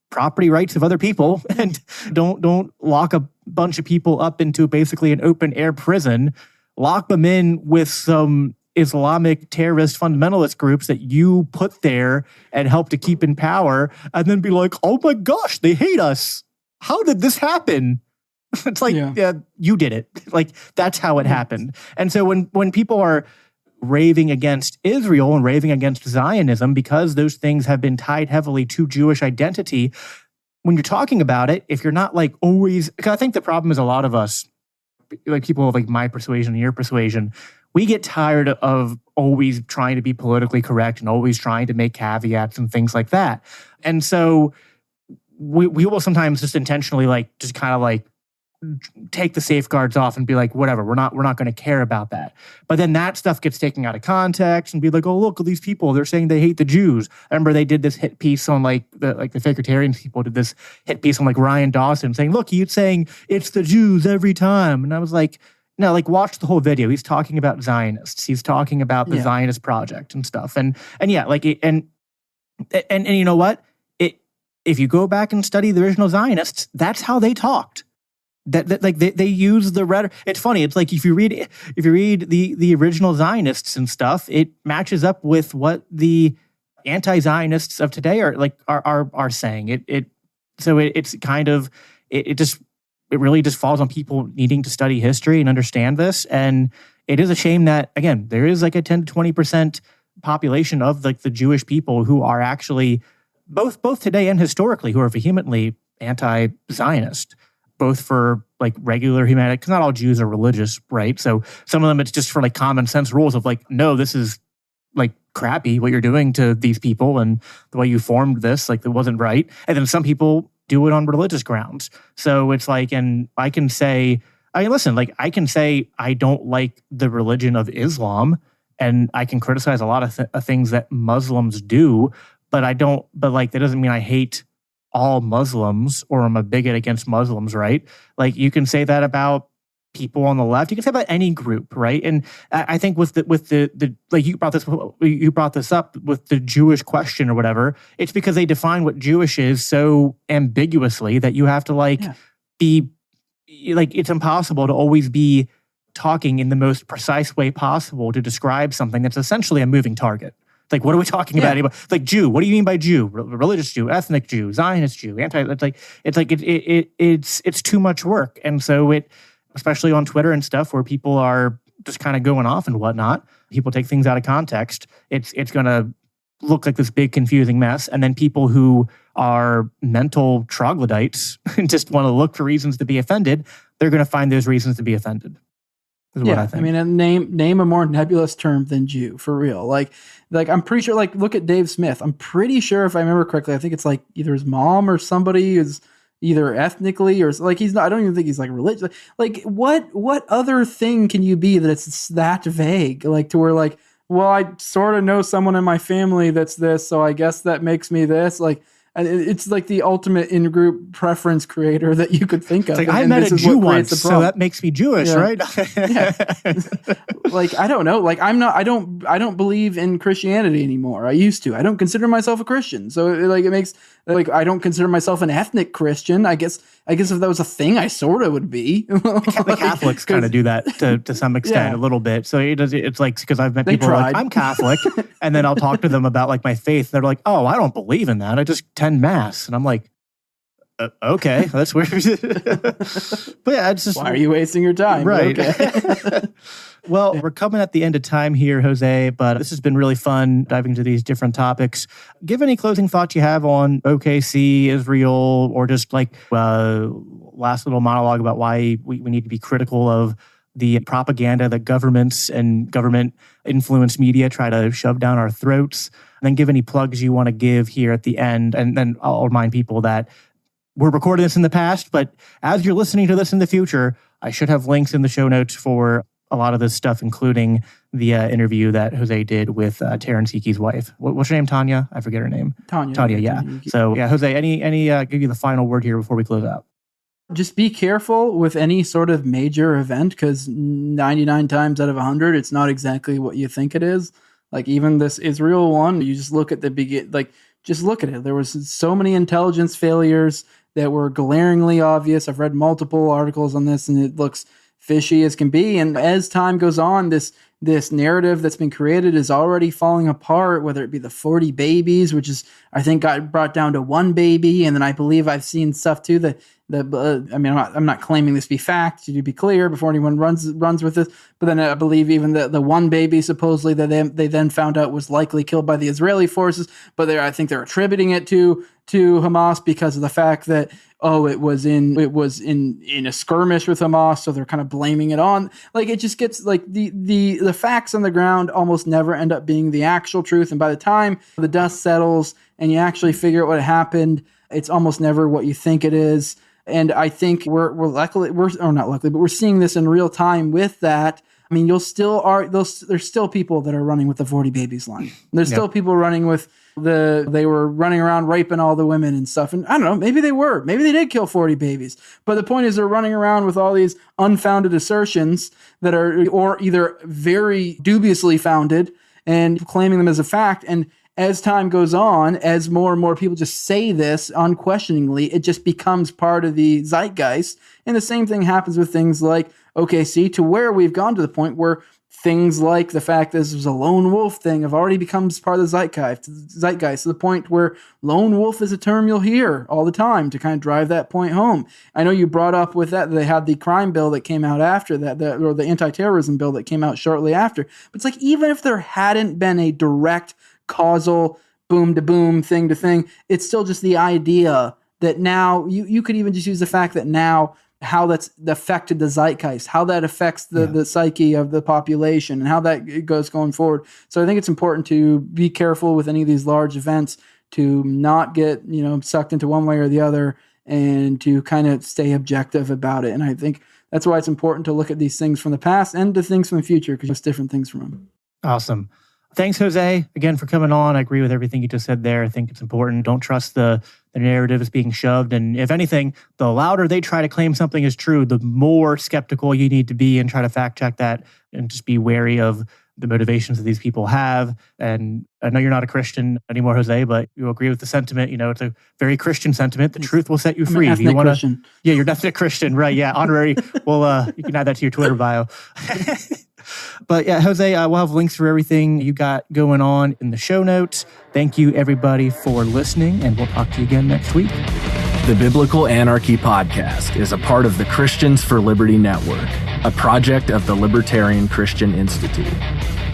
property rights of other people, and don't lock a bunch of people up into basically an open air prison. Lock them in with some Islamic terrorist fundamentalist groups that you put there and help to keep in power, and then be like, oh my gosh, they hate us. How did this happen? It's like, yeah, you did it. Like, that's how it happened. And so when people are raving against Israel and raving against Zionism, because those things have been tied heavily to Jewish identity, when you're talking about it, if you're not like always, because I think the problem is a lot of us, like people of like my persuasion and your persuasion, we get tired of always trying to be politically correct and always trying to make caveats and things like that. And so we will sometimes just intentionally like just kind of like take the safeguards off and be like, whatever, we're not going to care about that. But then that stuff gets taken out of context and be like, oh, look at these people, they're saying they hate the Jews. I remember they did this hit piece on like the Fakertarian people did this hit piece on like Ryan Dawson saying, look, he's saying it's the Jews every time. And I was like, no, like watch the whole video. He's talking about Zionists. He's talking about the Zionist project and stuff. And yeah, like and you know what? If you go back and study the original Zionists, that's how they talked. That like they use the rhetoric. It's funny. It's like if you read the original Zionists and stuff, it matches up with what the anti-Zionists of today are saying. It's kind of it really just falls on people needing to study history and understand this. And it is a shame that, again, there is like a 10 to 20% population of like the Jewish people who are actually both today and historically who are vehemently anti-Zionist, both for like regular humanity, because not all Jews are religious, right? So some of them, it's just for like common sense rules of like, no, this is like crappy what you're doing to these people and the way you formed this, like it wasn't right. And then some people do it on religious grounds. So it's like, and I can say I don't like the religion of Islam, and I can criticize a lot of things that Muslims do, but that doesn't mean I hate all Muslims or I'm a bigot against Muslims, right? Like you can say that about people on the left. You can say about any group, right? And I think with the like you brought this up with the Jewish question or whatever. It's because they define what Jewish is so ambiguously that you have to be like, it's impossible to always be talking in the most precise way possible to describe something that's essentially a moving target. Like, what are we talking about? Like, Jew. What do you mean by Jew? Religious Jew, ethnic Jew, Zionist Jew, anti. It's too much work, and so especially on Twitter and stuff, where people are just kind of going off and whatnot. People take things out of context. It's going to look like this big confusing mess, and then people who are mental troglodytes and just want to look for reasons to be offended, they're going to find those reasons to be offended. is what I think. I mean, name a more nebulous term than Jew, for real. Like I'm pretty sure, like, look at Dave Smith. I'm pretty sure, if I remember correctly, I think it's like either his mom or somebody is either ethnically or like he's not, I don't even think he's like religious. Like what other thing can you be that it's that vague? Like to where like, well, I sort of know someone in my family that's this, so I guess that makes me this. Like, it's like the ultimate in-group preference creator that you could think of. It's like, I met a Jew once, so that makes me Jewish, right? Yeah. Like, I don't know. Like, I don't believe in Christianity anymore. I used to. I don't consider myself a Christian. So like, it makes, like, I don't consider myself an ethnic Christian. I guess if that was a thing, I sort of would be. The Catholics kind of do that to some extent, a little bit. So it's like, because I've met people like, I'm Catholic, and then I'll talk to them about like my faith. They're like, oh, I don't believe in that. I just attend mass. And I'm like, okay, that's weird. But yeah, it's just, why are you wasting your time? Right. Okay. Well, we're coming at the end of time here, Jose, but this has been really fun diving into these different topics. Give any closing thoughts you have on OKC, Israel, or just like last little monologue about why we need to be critical of the propaganda that governments and government-influenced media try to shove down our throats. And then give any plugs you want to give here at the end. And then I'll remind people that we're recording this in the past, but as you're listening to this in the future, I should have links in the show notes for a lot of this stuff, including the interview that Jose did with Terence Yeeke's wife. What's her name? Tanya? I forget her name. Tanya, yeah. So, yeah, Jose, any give you the final word here before we close out. Just be careful with any sort of major event, because 99 times out of 100, it's not exactly what you think it is. Like even this Israel one, you just look at just look at it. There was so many intelligence failures that were glaringly obvious. I've read multiple articles on this, and it looks fishy as can be. And as time goes on, this narrative that's been created is already falling apart, whether it be the 40 babies, which is, I think, got brought down to one baby. And then I believe I've seen stuff too that I'm not claiming this to be fact, to be clear before anyone runs with this. But then I believe even the one baby supposedly that they then found out was likely killed by the Israeli forces. But I think they're attributing it to Hamas because of the fact that, it was in a skirmish with Hamas, so they're kind of blaming it on. Like, it just gets like the facts on the ground almost never end up being the actual truth. And by the time the dust settles and you actually figure out what happened, it's almost never what you think it is. And I think we're seeing this in real time with that. I mean, there's still people that are running with the 40 babies line. There's still people running with they were running around raping all the women and stuff. And I don't know, maybe they did kill 40 babies. But the point is, they're running around with all these unfounded assertions that are, or either very dubiously founded and claiming them as a fact. And as time goes on, as more and more people just say this unquestioningly, it just becomes part of the zeitgeist. And the same thing happens with things like OKC, to where we've gone to the point where things like the fact that this was a lone wolf thing have already become part of the zeitgeist, to the point where lone wolf is a term you'll hear all the time to kind of drive that point home. I know you brought up with that they had the crime bill that came out after that, or the anti-terrorism bill that came out shortly after. But it's like, even if there hadn't been a direct causal boom to boom, thing to thing, it's still just the idea that now you could even just use the fact that now how that's affected the zeitgeist, how that affects the psyche of the population, and how that goes going forward. So I think it's important to be careful with any of these large events, to not get sucked into one way or the other, and to kind of stay objective about it. And I think that's why it's important to look at these things from the past and the things from the future, because there's different things from them. Awesome. Thanks, Jose, again, for coming on. I agree with everything you just said there. I think it's important. Don't trust the narrative is being shoved. And if anything, the louder they try to claim something is true, the more skeptical you need to be and try to fact check that, and just be wary of the motivations that these people have. And I know you're not a Christian anymore, Jose, but you agree with the sentiment. It's a very Christian sentiment. The truth will set you free. If you want to, you're definitely a Christian, right? Yeah, honorary. Well, you can add that to your Twitter bio. But yeah, Jose, we'll have links for everything you got going on in the show notes. Thank you, everybody, for listening, and we'll talk to you again next week. The Biblical Anarchy podcast is a part of the Christians for Liberty Network, a project of the Libertarian Christian Institute.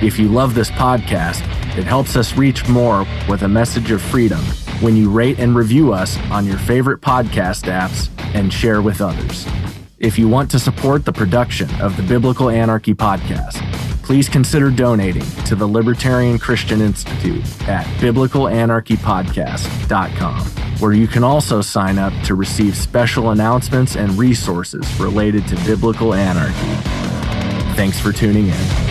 If you love this podcast, it helps us reach more with a message of freedom when you rate and review us on your favorite podcast apps and share with others. If you want to support the production of the Biblical Anarchy podcast, please consider donating to the Libertarian Christian Institute at biblicalanarchypodcast.com, where you can also sign up to receive special announcements and resources related to biblical anarchy. Thanks for tuning in.